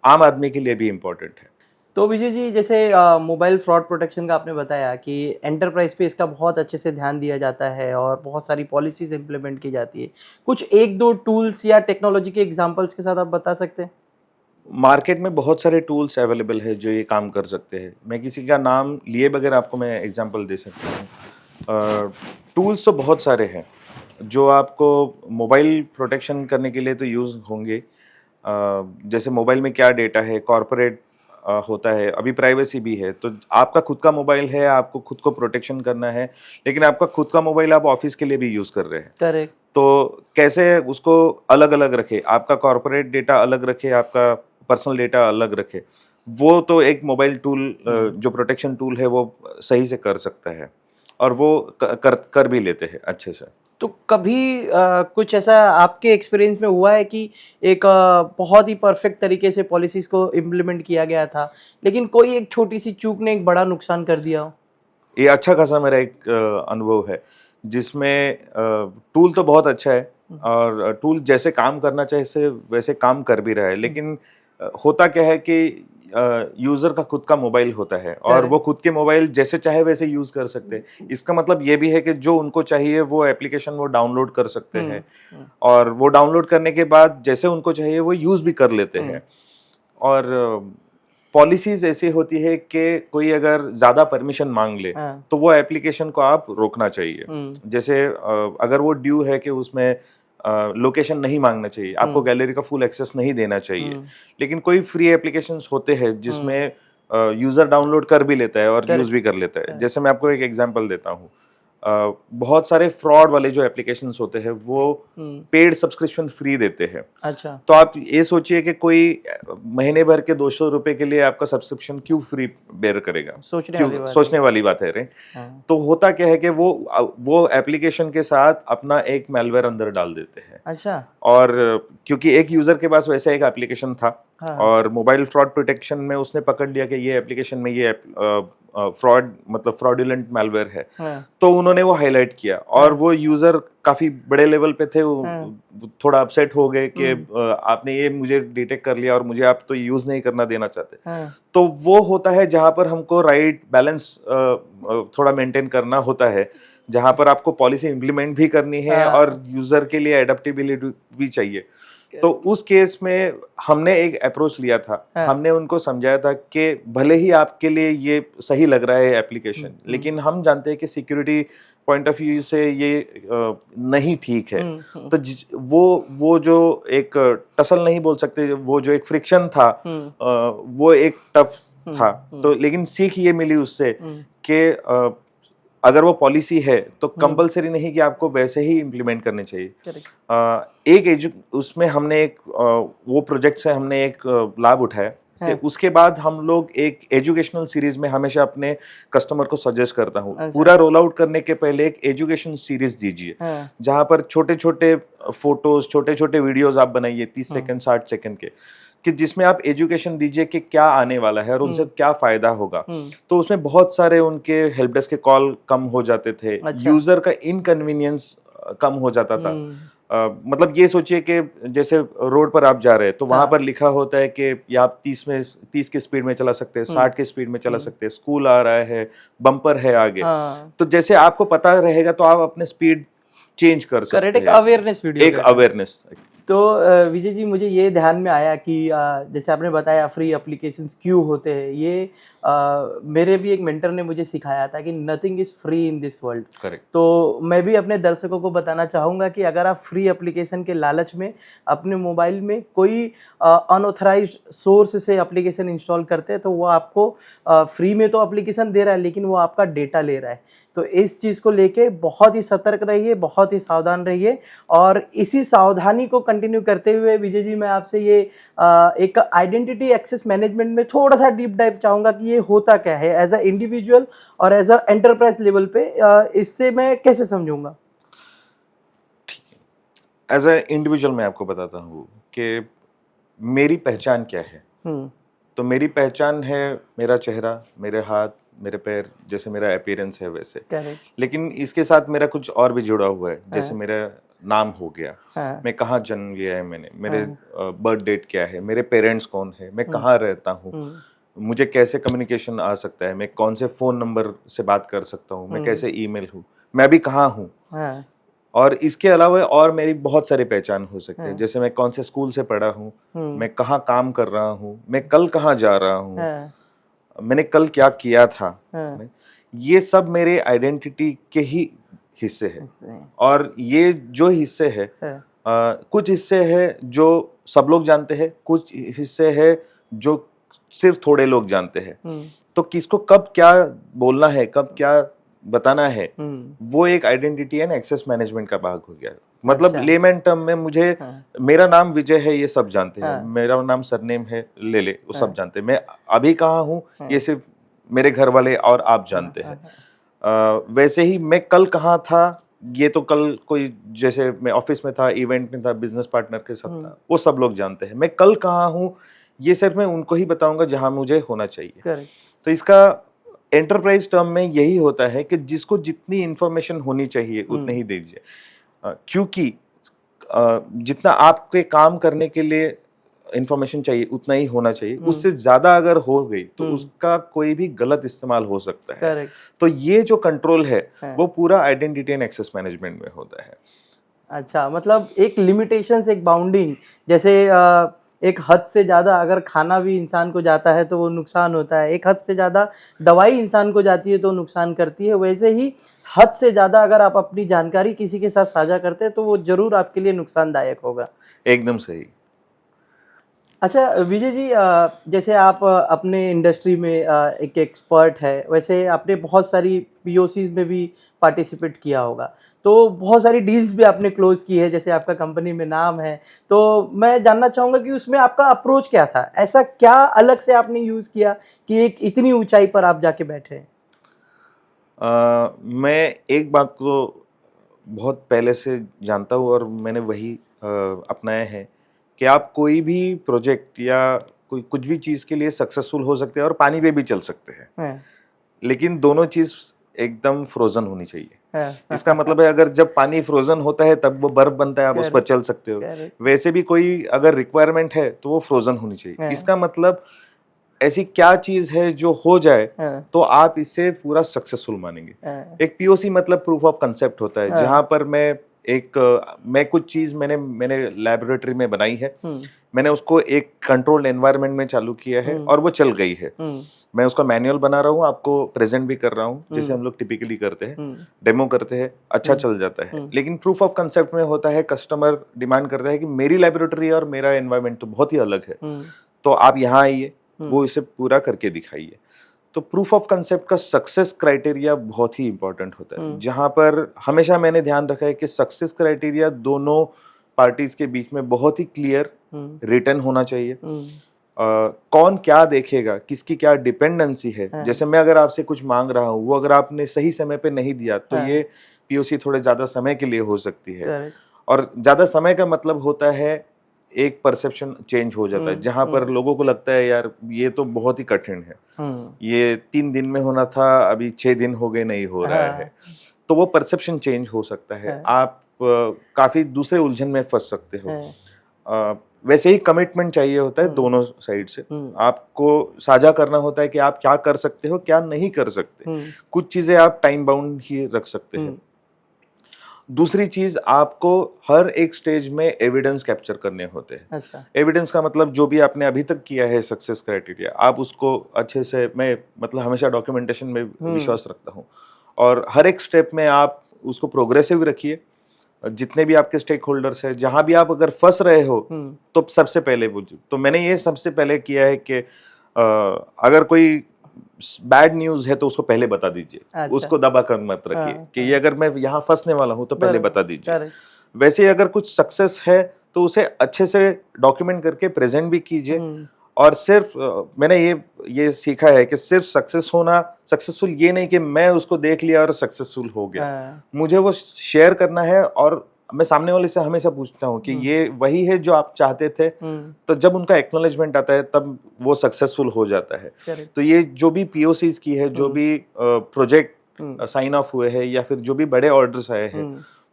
आम आदमी के लिए भी इम्पोर्टेंट है। तो विजय जी, जैसे मोबाइल फ्रॉड प्रोटेक्शन का आपने बताया कि एंटरप्राइज पे इसका बहुत अच्छे से ध्यान दिया जाता है और बहुत सारी पॉलिसीज इंप्लीमेंट की जाती है। कुछ एक दो टूल्स या टेक्नोलॉजी के एग्जांपल्स के साथ आप बता सकते हैं? मार्केट में बहुत सारे टूल्स अवेलेबल है जो ये काम कर सकते हैं। मैं किसी का नाम लिए बगैर आपको मैं एग्जांपल दे सकता हूँ। टूल्स तो बहुत सारे हैं जो आपको मोबाइल प्रोटेक्शन करने के लिए तो यूज़ होंगे। जैसे मोबाइल में क्या डेटा है, कॉर्पोरेट होता है, अभी प्राइवेसी भी है। तो आपका खुद का मोबाइल है, आपको खुद को प्रोटेक्शन करना है, लेकिन आपका खुद का मोबाइल आप ऑफिस के लिए भी यूज़ कर रहे हैं। करेक्ट। तो कैसे उसको अलग अलग रखे, आपका कॉर्पोरेट डेटा अलग रखे, आपका पर्सनल डेटा अलग रखे, वो तो एक मोबाइल टूल जो प्रोटेक्शन टूल है वो सही से कर सकता है, और वो कर भी लेते हैं अच्छे से। तो कभी कुछ ऐसा आपके एक्सपीरियंस में हुआ है कि एक बहुत ही परफेक्ट तरीके से पॉलिसीज को इम्प्लीमेंट किया गया था, लेकिन कोई एक छोटी सी चूक ने एक बड़ा नुकसान कर दिया हो? ये अच्छा खासा मेरा एक अनुभव है, जिसमें टूल तो बहुत अच्छा है और टूल जैसे काम करना चाहिए वैसे काम कर भी रहा है, लेकिन होता क्या है कि यूजर का खुद का मोबाइल होता है और वो खुद के मोबाइल जैसे चाहे वैसे यूज कर सकते हैं। इसका मतलब ये भी है कि जो उनको चाहिए वो एप्लीकेशन वो डाउनलोड कर सकते हैं, और वो डाउनलोड करने के बाद जैसे उनको चाहिए वो यूज भी कर लेते हैं। और पॉलिसीज ऐसी होती है कि कोई अगर ज्यादा परमिशन मांग ले तो वो एप्लीकेशन को आप रोकना चाहिए। जैसे अगर वो ड्यू है कि उसमें लोकेशन नहीं मांगना चाहिए, आपको गैलरी का फुल एक्सेस नहीं देना चाहिए। लेकिन कोई फ्री एप्लीकेशंस होते हैं जिसमें यूजर डाउनलोड कर भी लेता है और यूज भी कर लेता है। जैसे मैं आपको एक एग्जांपल देता हूँ, बहुत सारे फ्रॉड वाले जो एप्लीकेशंस होते हैं वो पेड सब्सक्रिप्शन फ्री देते हैं। अच्छा। तो आप ये सोचिए कि कोई महीने भर के 200 रुपए के लिए आपका सब्सक्रिप्शन क्यों फ्री बेयर करेगा? सोचने वाली बात है रे। हाँ। तो होता क्या है कि वो एप्लीकेशन के साथ अपना एक मैलवेयर अंदर डाल देते हैं। अच्छा। और क्योंकि एक यूजर के पास वैसा एक एप्लीकेशन था, हाँ। और मोबाइल फ्रॉड प्रोटेक्शन में उसने पकड़ लिया कि ये एप्लीकेशन में ये फ्रॉड मतलब फ्रॉडुलेंट मैलवेयर है। हाँ। तो उन्होंने वो हाईलाइट किया, और वो यूजर काफी बड़े लेवल पे थे, थोड़ा अपसेट हो गए कि आपने ये मुझे डिटेक्ट कर लिया और मुझे आप तो यूज नहीं करना देना चाहते। तो वो होता है जहां पर हमको राइट बैलेंस थोड़ा मेंटेन करना होता है, जहां पर आपको पॉलिसी इंप्लीमेंट भी करनी है और यूजर के लिए एडेप्टेबिलिटी भी चाहिए। तो उस केस में हमने एक अप्रोच लिया था। हमने उनको समझाया था कि भले ही आपके लिए ये सही लग रहा है एप्लीकेशन, लेकिन हम जानते हैं कि सिक्योरिटी पॉइंट ऑफ व्यू से ये नहीं ठीक है। तो वो जो एक टसल नहीं बोल सकते, वो जो एक फ्रिक्शन था वो एक टफ था। तो लेकिन सीख ये मिली उससे कि अगर वो पॉलिसी है तो कंपलसरी नहीं कि आपको वैसे ही इम्प्लीमेंट करने चाहिए। उसमें हमने एक वो प्रोजेक्ट से हमने एक लाभ उठाया कि उसके बाद हम लोग एक एजुकेशनल सीरीज में हमेशा अपने कस्टमर को सजेस्ट करता हूँ, पूरा रोल आउट करने के पहले एक एजुकेशन सीरीज दीजिए, जहां पर छोटे छोटे फोटोज, छोटे छोटे वीडियोज आप बनाइए 30 सेकंड 60 सेकंड के, कि जिसमें आप एजुकेशन दीजिए कि क्या आने वाला है और उनसे क्या फायदा होगा। तो उसमें बहुत सारे उनके हेल्प डेस्क के कॉल कम हो जाते थे। अच्छा। यूजर का इनकन्वीनियंस कम हो जाता था। मतलब ये सोचिए कि जैसे रोड पर आप जा रहे हैं तो वहां पर लिखा होता है कि आप 30 की स्पीड में चला सकते हैं, 60 की स्पीड में चला सकते हैं, स्कूल आ रहा है, बम्पर है आगे। तो जैसे आपको पता रहेगा तो आप अपने स्पीड चेंज कर सकते हैं। एक अवेयरनेस वीडियो, एक अवेयरनेस। तो विजय जी, मुझे ये ध्यान में आया कि जैसे आपने बताया फ्री एप्लीकेशंस क्यों होते हैं, ये मेरे भी एक मेंटर ने मुझे सिखाया था कि nothing is free in this world. Correct. तो मैं भी अपने दर्शकों को बताना चाहूँगा कि अगर आप फ्री एप्लीकेशन के लालच में अपने मोबाइल में कोई अनऑथराइज्ड सोर्स से एप्लीकेशन इंस्टॉल करते हैं तो वो आपको फ्री में तो एप्लीकेशन दे रहा है, लेकिन वो आपका डेटा ले रहा है। तो इस चीज़ को लेके बहुत ही सतर्क रहिए, बहुत ही सावधान रहिए। और इसी सावधानी को कंटिन्यू करते हुए विजय जी, मैं आपसे ये एक आइडेंटिटी एक्सेस मैनेजमेंट में थोड़ा सा डीप डाइव चाहूँगा कि ये होता क्या है एज अ इंडिविजुअल और एज अ एंटरप्राइज लेवल पे, इससे मैं कैसे समझूंगा? ठीक है, एज अ इंडिविजुअल मैं आपको बताता हूँ कि मेरी पहचान क्या है। तो मेरी पहचान है मेरा चेहरा, मेरे हाथ, मेरे पैर, जैसे मेरा अपीयरेंस है वैसे। लेकिन इसके साथ मेरा कुछ और भी जुड़ा हुआ है, जैसे मेरा नाम हो गया, मैं कहाँ जन्म लिया है मैंने, मेरे बर्थ डेट क्या है, मेरे पेरेंट्स कौन है, मैं कहाँ रहता हूँ, मुझे कैसे कम्युनिकेशन आ सकता है, मैं कौन से फोन नंबर से बात कर सकता हूँ, मैं कैसे ईमेल हूँ, मैं अभी कहाँ हूँ। और इसके अलावा और मेरी बहुत सारी पहचान हो सकते हैं, जैसे मैं कौन से स्कूल से पढ़ा हूँ, मैं कहाँ काम कर रहा हूँ, मैं कल कहाँ जा रहा हूँ, मैंने कल क्या किया था। ये सब मेरे आइडेंटिटी के ही हिस्से हैं। और ये जो हिस्से है, कुछ हिस्से हैं जो सब लोग जानते हैं, कुछ हिस्से हैं जो सिर्फ थोड़े लोग जानते हैं। तो किसको कब क्या बोलना है, कब क्या बताना है, वो एक आइडेंटिटी एंड एक्सेस मैनेजमेंट का भाग हो गया। मतलब लेमैन टर्म में मुझे मेरा नाम विजय है ये सब जानते हैं, मेरा नाम सरनेम है ले वो सब जानते हैं, मैं अभी कहाँ हूँ ये सिर्फ मेरे घर वाले और आप जानते हैं। वैसे ही मैं कल कहाँ था, ये तो कल कोई, जैसे मैं ऑफिस में था, इवेंट में था, बिजनेस पार्टनर के साथ था, वो सब लोग जानते हैं। मैं कल कहाँ हूँ ये सिर्फ मैं उनको ही बताऊंगा जहां मुझे होना चाहिए। तो इसका एंटरप्राइज टर्म में यही होता है कि जिसको जितनी इंफॉर्मेशन होनी चाहिए उतनी ही दीजिए, क्योंकि जितना आपके काम करने के लिए इंफॉर्मेशन चाहिए उतना ही होना चाहिए। उससे ज्यादा अगर हो गई तो उसका कोई भी गलत इस्तेमाल हो सकता है। तो ये जो कंट्रोल है वो पूरा आइडेंटिटी एंड एक्सेस मैनेजमेंट में होता है। अच्छा, मतलब एक लिमिटेशंस, एक बाउंडिंग, जैसे एक हद से ज़्यादा अगर खाना भी इंसान को जाता है तो वो नुकसान होता है, एक हद से ज़्यादा दवाई इंसान को जाती है तो नुकसान करती है, वैसे ही हद से ज़्यादा अगर आप अपनी जानकारी किसी के साथ साझा करते हैं तो वो जरूर आपके लिए नुकसानदायक होगा। एकदम सही। अच्छा विजय जी, जैसे आप अपने इंडस्ट्री में एक एक्सपर्ट है, वैसे आपने बहुत सारी पीओसीज में भी पार्टिसिपेट किया होगा, तो बहुत सारी डील्स भी आपने क्लोज की है, जैसे आपका कंपनी में नाम है। तो मैं जानना चाहूँगा कि उसमें आपका अप्रोच क्या था, ऐसा क्या अलग से आपने यूज़ किया कि एक इतनी ऊंचाई पर आप जाके बैठे हैं? मैं एक बात को बहुत पहले से जानता हूँ और मैंने वही अपनाया है कि आप कोई भी प्रोजेक्ट या कोई कुछ भी चीज़ के लिए सक्सेसफुल हो सकते हैं और पानी पे भी चल सकते हैं, लेकिन दोनों चीज़ एकदम फ्रोजन होनी चाहिए। इसका मतलब है अगर जब पानी फ्रोजन होता है तब वो बर्फ बनता है, आप उस पर चल सकते हो। वैसे भी कोई अगर रिक्वायरमेंट है तो वो फ्रोजन होनी चाहिए। इसका मतलब ऐसी क्या चीज है जो हो जाए तो आप इसे पूरा सक्सेसफुल मानेंगे। एक पीओसी मतलब प्रूफ ऑफ कंसेप्ट होता है, जहां पर मैं कुछ चीज मैंने लैबोरेटरी में बनाई है, मैंने उसको एक कंट्रोल्ड एनवायरनमेंट में चालू किया है और वो चल गई है। मैं उसका मैनुअल बना रहा हूँ, आपको प्रेजेंट भी कर रहा हूँ, जैसे हम लोग टिपिकली करते हैं, डेमो करते हैं, अच्छा चल जाता है। लेकिन प्रूफ ऑफ कंसेप्ट में होता है कस्टमर डिमांड करता है कि मेरी लैबोरेटरी और मेरा एनवायरनमेंट तो बहुत ही अलग है, तो आप यहाँ आइए, वो इसे पूरा करके दिखाइए। तो प्रूफ ऑफ कंसेप्ट का सक्सेस क्राइटेरिया बहुत ही इंपॉर्टेंट होता है, जहां पर हमेशा मैंने ध्यान रखा है कि सक्सेस क्राइटेरिया दोनों पार्टीज के बीच में बहुत ही क्लियर रिटन होना चाहिए। कौन क्या देखेगा, किसकी क्या डिपेंडेंसी है। जैसे मैं अगर आपसे कुछ मांग रहा हूँ, वो अगर आपने सही समय पे नहीं दिया तो ये पीओसी थोड़े ज्यादा समय के लिए हो सकती है। और ज्यादा समय का मतलब होता है एक परसेप्शन चेंज हो जाता है, जहां पर लोगों को लगता है यार ये तो बहुत ही कठिन है, ये 3 दिन में होना था, अभी 6 दिन हो गए, नहीं हो रहा है। तो वो परसेप्शन चेंज हो सकता है, आप काफी दूसरे उलझन में फंस सकते हो। वैसे ही कमिटमेंट चाहिए होता है दोनों साइड से। आपको साझा करना होता है कि आप क्या कर सकते हो, क्या नहीं कर सकते। कुछ चीजें आप टाइम बाउंड ही रख सकते हैं। दूसरी चीज, आपको हर एक स्टेज में एविडेंस कैप्चर करने होते हैं। अच्छा। एविडेंस का मतलब जो भी आपने अभी तक किया है सक्सेस क्राइटेरिया, आप उसको अच्छे से, मैं मतलब हमेशा डॉक्यूमेंटेशन में विश्वास रखता हूँ, और हर एक स्टेप में आप उसको प्रोग्रेसिव रखिए। जितने भी आपके स्टेक होल्डर्स है, जहां भी आप अगर फंस रहे हो तो सबसे पहले तो मैंने ये सबसे पहले किया है कि अगर कोई बैड न्यूज है तो उसको पहले बता दीजिए। अच्छा। उसको दबा कर मत रखिए कि ये अगर मैं यहाँ फंसने वाला हूँ तो पहले बता दीजिए। वैसे ही अगर कुछ सक्सेस है तो उसे अच्छे से डॉक्यूमेंट करके प्रेजेंट भी कीजिए। और सिर्फ मैंने ये सीखा है कि सिर्फ सक्सेसफुल ये नहीं कि मैं उसको देख लिया और सक्सेसफुल हो गया, मुझे वो शेयर करना है। और मैं सामने वाले से हमेशा पूछता हूँ कि ये वही है जो आप चाहते थे, तो जब उनका एक्नॉलेजमेंट आता है तब वो सक्सेसफुल हो जाता है। तो ये जो भी पीओसीज की है, जो भी प्रोजेक्ट साइन ऑफ हुए हैं या फिर जो भी बड़े ऑर्डर्स आए हैं,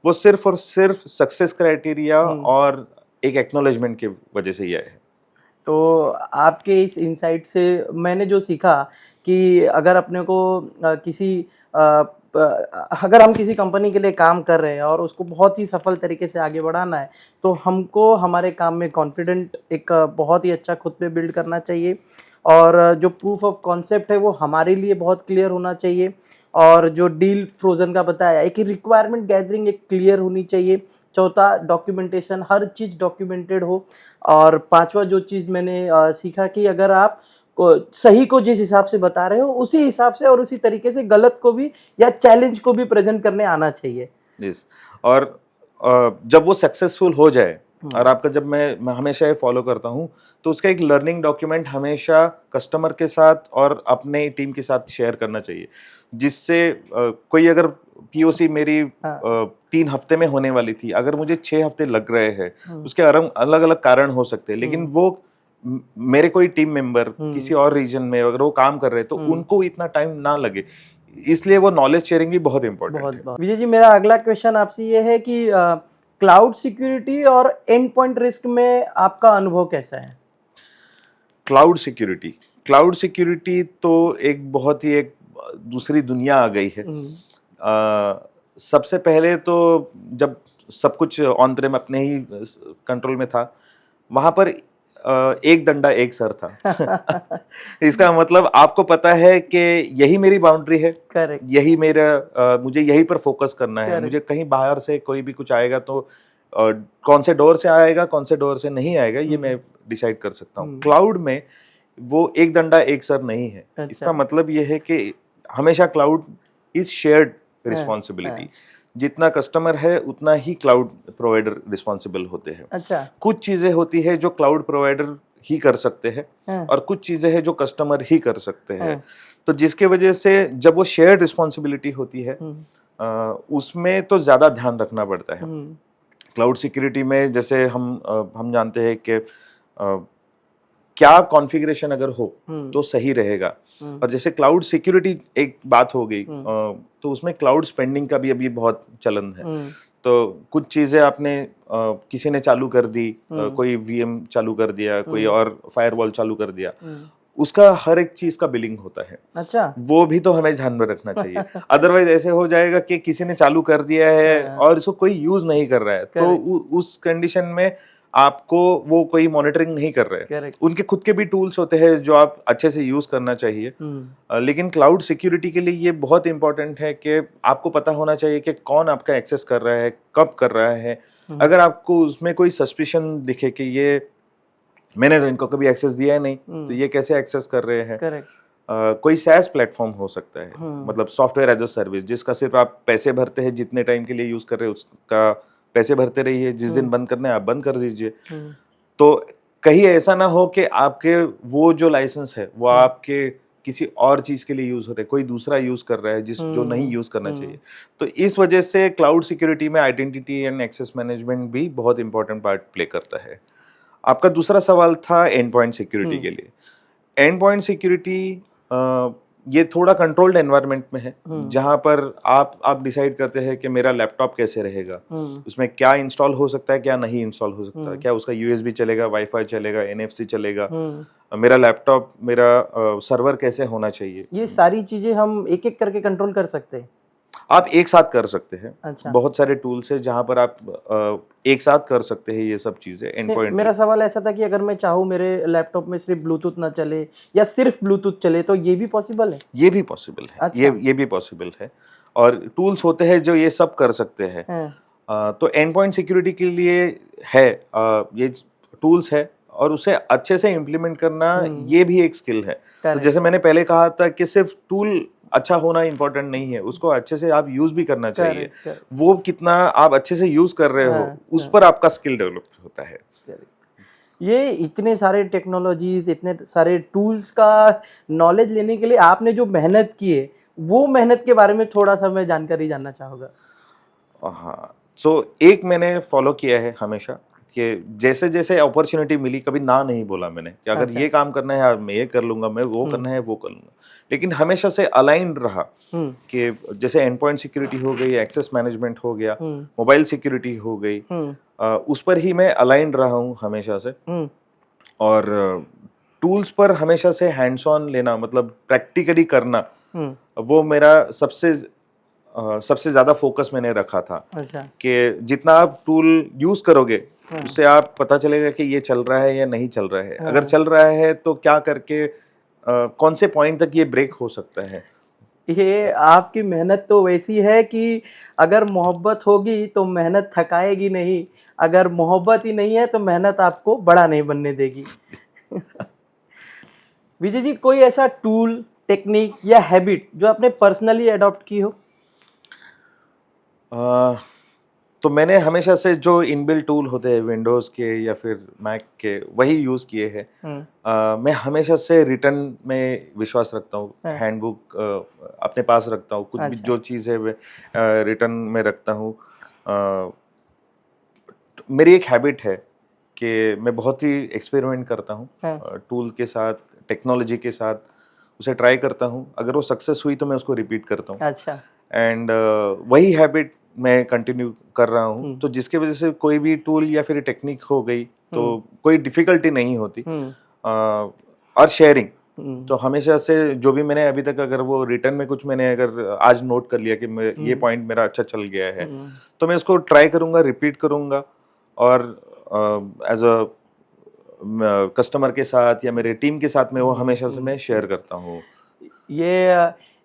वो सिर्फ और सिर्फ सक्सेस क्राइटेरिया और एक एक्नॉलेजमेंट की वजह से ही आए हैं। तो आपके इस इंसाइट से मैंने जो सीखा कि अगर अपने को अगर हम किसी कंपनी के लिए काम कर रहे हैं और उसको बहुत ही सफल तरीके से आगे बढ़ाना है, तो हमको हमारे काम में कॉन्फिडेंट एक बहुत ही अच्छा खुद पे बिल्ड करना चाहिए। और जो प्रूफ ऑफ कॉन्सेप्ट है वो हमारे लिए बहुत क्लियर होना चाहिए। और जो डील फ्रोजन का बताया, एक रिक्वायरमेंट गैदरिंग एक क्लियर होनी चाहिए। चौथा, डॉक्यूमेंटेशन, हर चीज़ डॉक्यूमेंटेड हो। और पांचवा जो चीज़ मैंने सीखा कि अगर आप सही को जिस हिसाब से बता रहे हो उसी हिसाब से और उसी तरीके से गलत को भी या चैलेंज को भी प्रेजेंट करने आना चाहिए। yes. और जब वो सक्सेसफुल हो जाए, और आपका, जब मैं हमेशा ये फॉलो करता हूँ, तो उसका एक लर्निंग डॉक्यूमेंट हमेशा कस्टमर के साथ और अपने टीम के साथ शेयर करना चाहिए, जिससे कोई अगर पीओसी मेरी 3 हफ्ते में होने वाली थी, अगर मुझे 6 हफ्ते लग रहे हैं, उसके अलग अलग कारण हो सकते हैं, लेकिन वो मेरे कोई टीम मेंबर किसी और रीजन में अगर वो काम कर रहे हैं तो उनको इतना टाइम ना लगे, इसलिए वो नॉलेज शेयरिंग भी बहुत इंपॉर्टेंट है। विजय जी, मेरा अगला क्वेश्चन आपसे ये है कि क्लाउड सिक्योरिटी और एंड पॉइंट रिस्क में आपका अनुभव कैसा है? क्लाउड सिक्योरिटी तो एक बहुत ही एक दूसरी दुनिया आ गई है। सबसे पहले तो जब सब कुछ ऑन प्रेम अपने ही कंट्रोल में था, वहां पर एक डंडा एक सर था। इसका मतलब आपको पता है कि यही मेरी बाउंड्री है, करेक्ट, यही मेरा मुझे यही पर फोकस करना है। मुझे कहीं बाहर से कोई भी कुछ आएगा तो कौन से डोर से आएगा, कौन से डोर से नहीं आएगा, ये मैं डिसाइड कर सकता हूँ। क्लाउड में वो एक डंडा एक सर नहीं है। अच्छा। इसका मतलब ये है कि हमेशा क्लाउड इज शेयर्ड रिस्पॉन्सिबिलिटी। जितना कस्टमर है उतना ही क्लाउड प्रोवाइडर रिस्पॉन्सिबल होते हैं। अच्छा। कुछ चीजें होती है जो क्लाउड प्रोवाइडर ही कर सकते हैं और कुछ चीजें हैं जो कस्टमर ही कर सकते हैं। तो जिसके वजह से जब वो शेयर्ड रिस्पॉन्सिबिलिटी होती है उसमें तो ज्यादा ध्यान रखना पड़ता है। क्लाउड सिक्योरिटी में जैसे हम जानते हैं कि क्या कॉन्फ़िगरेशन अगर हो तो सही रहेगा। और जैसे क्लाउड सिक्योरिटी एक बात हो गई, तो उसमें क्लाउड स्पेंडिंग का भी अभी बहुत चलन है। तो कुछ चीजें आपने किसी ने चालू कर दी, कोई वीएम चालू कर दिया, कोई और फायरवॉल चालू कर दिया, उसका हर एक चीज का बिलिंग होता है। अच्छा। वो भी तो हमें ध्यान में रखना चाहिए। अदरवाइज ऐसे हो जाएगा कि किसी ने चालू कर दिया है और इसको कोई यूज नहीं कर रहा है, तो उस कंडीशन में आपको वो कोई मॉनिटरिंग नहीं कर रहे हैं। उनके खुद के भी टूल्स होते हैं जो आप अच्छे से यूज करना चाहिए। लेकिन क्लाउड सिक्योरिटी के लिए ये बहुत इंपॉर्टेंट है कि आपको पता होना चाहिए कि कौन आपका एक्सेस कर रहा है, कब कर रहा है। अगर आपको उसमें कोई सस्पिशन दिखे कि ये मैंने तो इनको कभी एक्सेस दिया है नहीं, तो ये कैसे एक्सेस कर रहे हैं। कोई सैस प्लेटफॉर्म हो सकता है, मतलब सॉफ्टवेयर एज अ सर्विस, जिसका सिर्फ आप पैसे भरते हैं, जितने टाइम के लिए यूज कर रहे हैं उसका पैसे भरते रहिए, जिस दिन बंद करना है आप बंद कर दीजिए। तो कहीं ऐसा ना हो कि आपके वो जो लाइसेंस है वो आपके किसी और चीज के लिए यूज होते हैं, कोई दूसरा यूज कर रहा है जो नहीं यूज करना चाहिए। तो इस वजह से क्लाउड सिक्योरिटी में आइडेंटिटी एंड एक्सेस मैनेजमेंट भी बहुत इंपॉर्टेंट पार्ट प्ले करता है। आपका दूसरा सवाल था एंड पॉइंट सिक्योरिटी के लिए। एंड पॉइंट सिक्योरिटी ये थोड़ा कंट्रोल्ड एनवायरनमेंट में है, जहां पर आप डिसाइड करते हैं कि मेरा लैपटॉप कैसे रहेगा, उसमें क्या इंस्टॉल हो सकता है, क्या नहीं इंस्टॉल हो सकता है, क्या उसका यूएसबी चलेगा, वाईफाई चलेगा, एनएफसी चलेगा, मेरा लैपटॉप, मेरा सर्वर कैसे होना चाहिए। ये सारी चीजें हम एक एक करके कंट्रोल कर सकते हैं। आप एक साथ कर सकते हैं। अच्छा। बहुत सारे टूल्स है जहां पर आप एक साथ कर सकते हैं ये सब चीजें। एंड पॉइंट मेरा सवाल ऐसा था कि अगर मैं चाहूँ मेरे लैपटॉप में सिर्फ ब्लूटूथ ना चले या सिर्फ ब्लूटूथ चले, तो ये भी पॉसिबल है? ये भी पॉसिबल है। अच्छा। ये भी पॉसिबल है, और टूल्स होते हैं जो ये सब कर सकते हैं। तो एंड पॉइंट सिक्योरिटी के लिए है ये टूल्स है, और उसे अच्छे से इम्प्लीमेंट करना ये भी एक स्किल है। तो जैसे मैंने पहले कहा था कि सिर्फ टूल अच्छा होना इंपॉर्टेंट नहीं है, उसको अच्छे से आप यूज भी करना चाहिए। वो कितना आप अच्छे से यूज कर रहे हो उस पर आपका स्किल डेवलप होता है। ये इतने सारे टेक्नोलॉजीज, इतने सारे टूल्स का नॉलेज लेने के लिए आपने जो मेहनत की है, वो मेहनत के बारे में थोड़ा सा मैं जानकारी जानना चाहूँगा। हाँ, सो एक मैंने फॉलो किया है हमेशा कि जैसे जैसे अपॉर्चुनिटी मिली, कभी ना नहीं बोला मैंने कि अगर ये काम करना है मैं ये कर लूंगा, मैं वो करना है वो कर लूंगा। लेकिन हमेशा से अलाइंड रहा कि जैसे एंड पॉइंट सिक्योरिटी हो गई, एक्सेस मैनेजमेंट हो गया, मोबाइल सिक्योरिटी हो गई, उस पर ही मैं अलाइंड रहा हूँ हमेशा से। और टूल्स पर हमेशा से हैंड्स ऑन लेना, मतलब प्रैक्टिकली करना, वो मेरा सबसे ज्यादा फोकस मैंने रखा था। अच्छा। कि जितना आप टूल यूज करोगे उससे आप पता चलेगा कि ये चल रहा है या नहीं चल रहा है। अगर चल रहा है तो क्या करके कौन से पॉइंट तक ये ब्रेक हो सकता है। ये आपकी मेहनत तो वैसी है कि अगर मोहब्बत होगी तो मेहनत थकाएगी नहीं, अगर मोहब्बत ही नहीं है तो मेहनत आपको बड़ा नहीं बनने देगी। विजय जी, कोई ऐसा टूल, टेक्निक या हैबिट जो आपने पर्सनली अडॉप्ट की हो? तो मैंने हमेशा से जो इनबिल्ट टूल होते हैं विंडोज के या फिर मैक के, वही यूज किए हैं। मैं हमेशा से रिटर्न में विश्वास रखता हूँ। हैंडबुक अपने पास रखता हूँ, कुछ भी जो चीज़ है वे रिटर्न में रखता हूँ। मेरी एक हैबिट है कि मैं बहुत ही एक्सपेरिमेंट करता हूँ टूल के साथ, टेक्नोलॉजी के साथ, उसे ट्राई करता हूँ। अगर वो सक्सेस हुई तो मैं उसको रिपीट करता हूँ। अच्छा। एंड वही हैबिट मैं कंटिन्यू कर रहा हूँ। तो जिसके वजह से कोई भी टूल या फिर टेक्निक हो गई तो कोई डिफिकल्टी नहीं होती। और शेयरिंग तो हमेशा से जो भी मैंने अभी तक, अगर वो रिटर्न में कुछ मैंने अगर आज नोट कर लिया कि ये पॉइंट मेरा अच्छा चल गया है, तो मैं उसको ट्राई करूंगा, रिपीट करूंगा, और एज अ कस्टमर के साथ या मेरे टीम के साथ में वो हमेशा से मैं शेयर करता हूँ।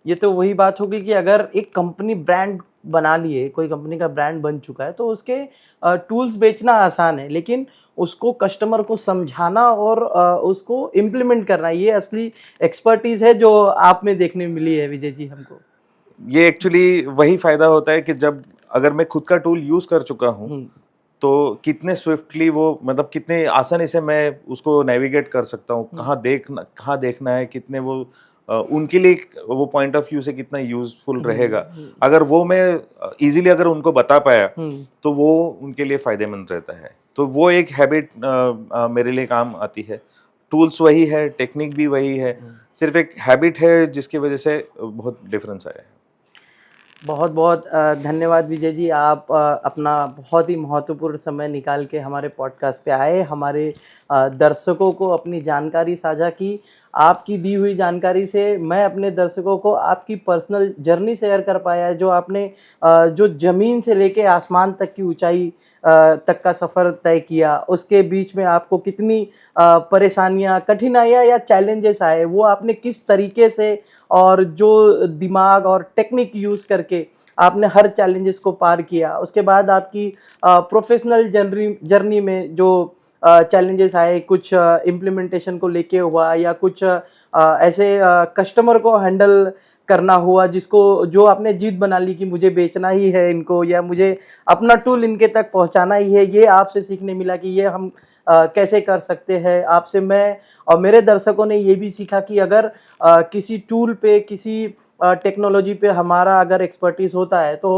ये तो वही बात होगी कि अगर एक कंपनी ब्रांड बना लिए, कोई कंपनी का ब्रांड बन चुका है, तो उसके टूल्स बेचना आसान है, लेकिन उसको कस्टमर को समझाना और उसको इम्प्लीमेंट करना, ये असली एक्सपर्टीज है जो आप में देखने मिली है विजय जी हमको। ये एक्चुअली वही फायदा होता है कि जब अगर मैं खुद का टूल यूज कर चुका हूँ तो कितने स्विफ्टली वो, मतलब कितने आसानी से मैं उसको नेविगेट कर सकता हूँ, कहाँ देखना है, कितने वो उनके लिए वो पॉइंट ऑफ व्यू से कितना यूजफुल रहेगा। अगर वो मैं इजीली अगर उनको बता पाया तो वो उनके लिए फायदेमंद रहता है। तो वो एक हैबिट मेरे लिए काम आती है। टूल्स वही है, टेक्निक भी वही है, सिर्फ एक हैबिट है जिसकी वजह से बहुत डिफरेंस आया है। बहुत बहुत धन्यवाद विजय जी, आप अपना बहुत ही महत्वपूर्ण समय निकाल के हमारे पॉडकास्ट पे आए, हमारे दर्शकों को अपनी जानकारी साझा की। आपकी दी हुई जानकारी से मैं अपने दर्शकों को आपकी पर्सनल जर्नी शेयर कर पाया है, जो आपने जो ज़मीन से लेके आसमान तक की ऊंचाई तक का सफ़र तय किया, उसके बीच में आपको कितनी परेशानियां, कठिनाइयां या चैलेंजेस आए, वो आपने किस तरीके से और जो दिमाग और टेक्निक यूज़ करके आपने हर चैलेंजेस को पार किया। उसके बाद आपकी प्रोफेशनल जर्नी में जो चैलेंजेस आए, कुछ इम्प्लीमेंटेशन को लेके हुआ या कुछ ऐसे कस्टमर को हैंडल करना हुआ जिसको, जो आपने जीत बना ली कि मुझे बेचना ही है इनको या मुझे अपना टूल इनके तक पहुंचाना ही है, ये आपसे सीखने मिला कि ये हम कैसे कर सकते हैं। आपसे मैं और मेरे दर्शकों ने ये भी सीखा कि अगर किसी टूल पे, किसी टेक्नोलॉजी पे हमारा अगर एक्सपर्टीज होता है तो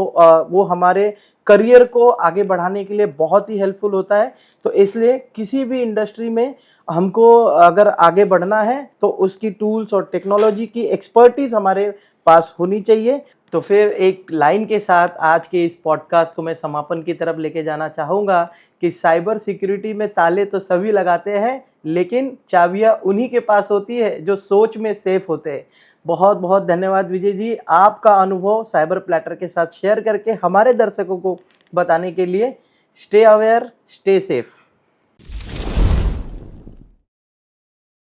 वो हमारे करियर को आगे बढ़ाने के लिए बहुत ही हेल्पफुल होता है। तो इसलिए किसी भी इंडस्ट्री में हमको अगर आगे बढ़ना है तो उसकी टूल्स और टेक्नोलॉजी की एक्सपर्टीज हमारे पास होनी चाहिए। तो फिर एक लाइन के साथ आज के इस पॉडकास्ट को मैं समापन की तरफ लेके जाना चाहूँगा कि साइबर सिक्योरिटी में ताले तो सभी लगाते हैं, लेकिन चाबियाँ उन्हीं के पास होती है जो सोच में सेफ होते हैं। बहुत बहुत धन्यवाद विजय जी, आपका अनुभव साइबर प्लैटर के साथ शेयर करके हमारे दर्शकों को बताने के लिए। Stay aware, stay safe.